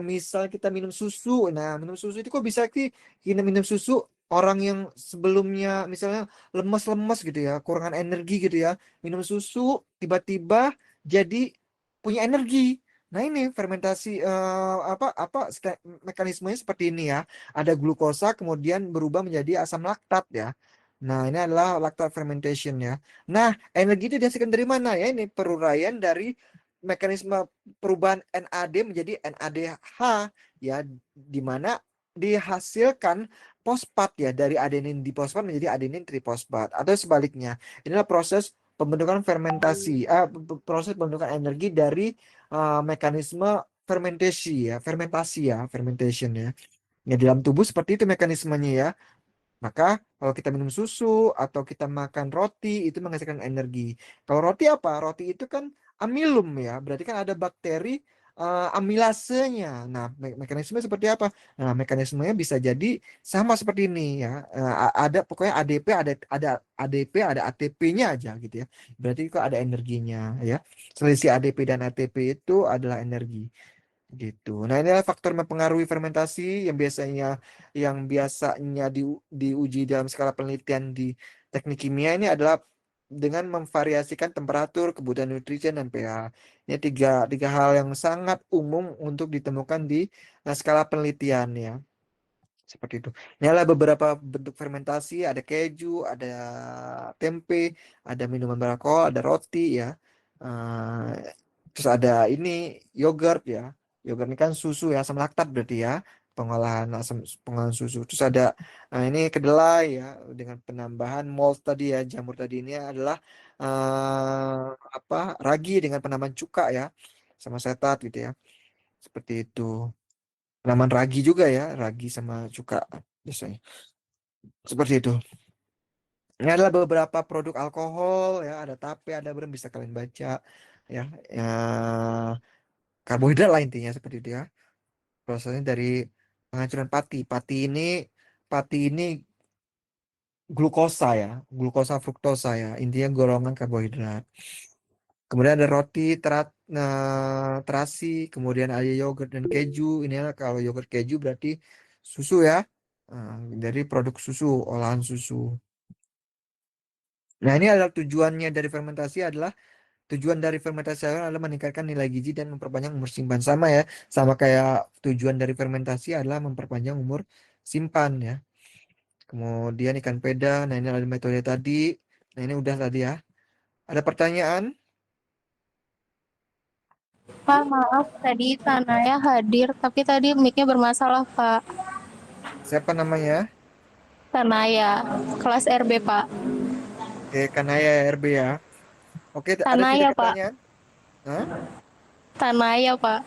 misal kita minum susu. Nah, minum susu itu kok bisa kita minum susu orang yang sebelumnya misalnya lemes-lemes gitu ya, kurangan energi gitu ya. Minum susu tiba-tiba jadi punya energi. Nah, ini fermentasi mekanismenya seperti ini ya. Ada glukosa kemudian berubah menjadi asam laktat ya. Nah, ini adalah lactate fermentation ya. Nah, energi itu dihasilkan dari mana ya? Ini peruraian dari mekanisme perubahan NAD menjadi NADH ya, di mana dihasilkan fosfat ya, dari adenin difosfat menjadi adenin trifosfat atau sebaliknya. Inilah proses pembentukan fermentasi, proses pembentukan energi dari mekanisme fermentasi ya, fermentation ya. Ya, dalam tubuh seperti itu mekanismenya ya. Maka kalau kita minum susu atau kita makan roti itu menghasilkan energi. Kalau roti apa? Roti itu kan amilum ya, berarti kan ada bakteri amilasenya. Nah, mekanisme seperti apa? Nah, mekanismenya bisa jadi sama seperti ini ya. Ada pokoknya ADP, ada ADP, ada ATP-nya aja gitu ya. Berarti kok ada energinya ya. Selisih ADP dan ATP itu adalah energi gitu. Nah, ini adalah faktor mempengaruhi fermentasi yang biasanya diuji dalam skala penelitian di teknik kimia. Ini adalah dengan memvariasikan temperatur, kebutuhan nutrisi dan pH. Ini tiga hal yang sangat umum untuk ditemukan di skala penelitian ya. Seperti itu. Ini adalah beberapa bentuk fermentasi, ada keju, ada tempe, ada minuman beralkohol, ada roti ya. Terus ada ini yogurt ya. Yogurt ini kan susu ya, asam laktat berarti ya, pengolahan susu. Terus ada ini kedelai ya, dengan penambahan malt tadi ya, jamur tadi. Ini adalah ragi dengan penambahan cuka ya, sama setat gitu ya. Seperti itu. Penambahan ragi juga ya, ragi sama cuka biasanya. Seperti itu. Ini adalah beberapa produk alkohol ya, ada tape, ada brem, bisa kalian baca ya. Karbohidrat lah intinya seperti itu ya. Prosesnya dari penghancuran pati. Pati ini glukosa ya, glukosa fruktosa ya. Intinya golongan karbohidrat. Kemudian ada roti terasi, kemudian ada yogurt dan keju. Ini kalau yogurt keju berarti susu ya. Dari produk susu, olahan susu. Nah, ini adalah tujuan dari fermentasi adalah meningkatkan nilai gizi dan memperpanjang umur simpan. Sama ya, sama kayak tujuan dari fermentasi adalah memperpanjang umur simpan ya. Kemudian ikan peda, nah ini ada metode tadi. Nah, ini udah tadi ya. Ada pertanyaan? Pak, maaf tadi Tanaya hadir, tapi tadi mic-nya bermasalah, Pak. Siapa namanya? Tanaya, kelas RB, Pak. Oke, Kanaya RB ya. Oke, ada Tanaya, tidak pertanyaan? Hah? Tanaya, Pak.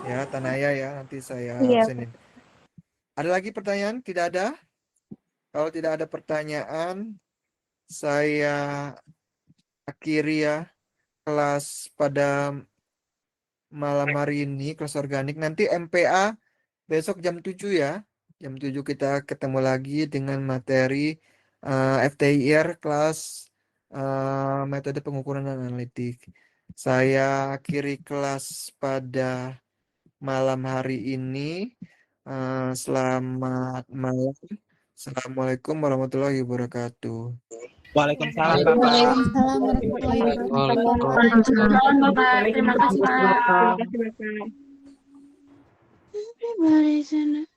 Ya, Tanaya ya, nanti saya Iya. absenin. Ada lagi pertanyaan? Tidak ada? Kalau tidak ada pertanyaan, saya akhiri ya kelas pada malam hari ini, kelas organik. Nanti MPA besok jam 7 ya. Jam 7 kita ketemu lagi dengan materi FTIR kelas metode pengukuran dan analitik. Saya akhiri kelas pada malam hari ini. Selamat malam. Assalamualaikum warahmatullahi wabarakatuh. Waalaikumsalam Bapak. Waalaikumsalam warahmatullahi wabarakatuh. Waalaikumsalam, Bapak. Terima kasih, Pak. Terima kasih, Bapak.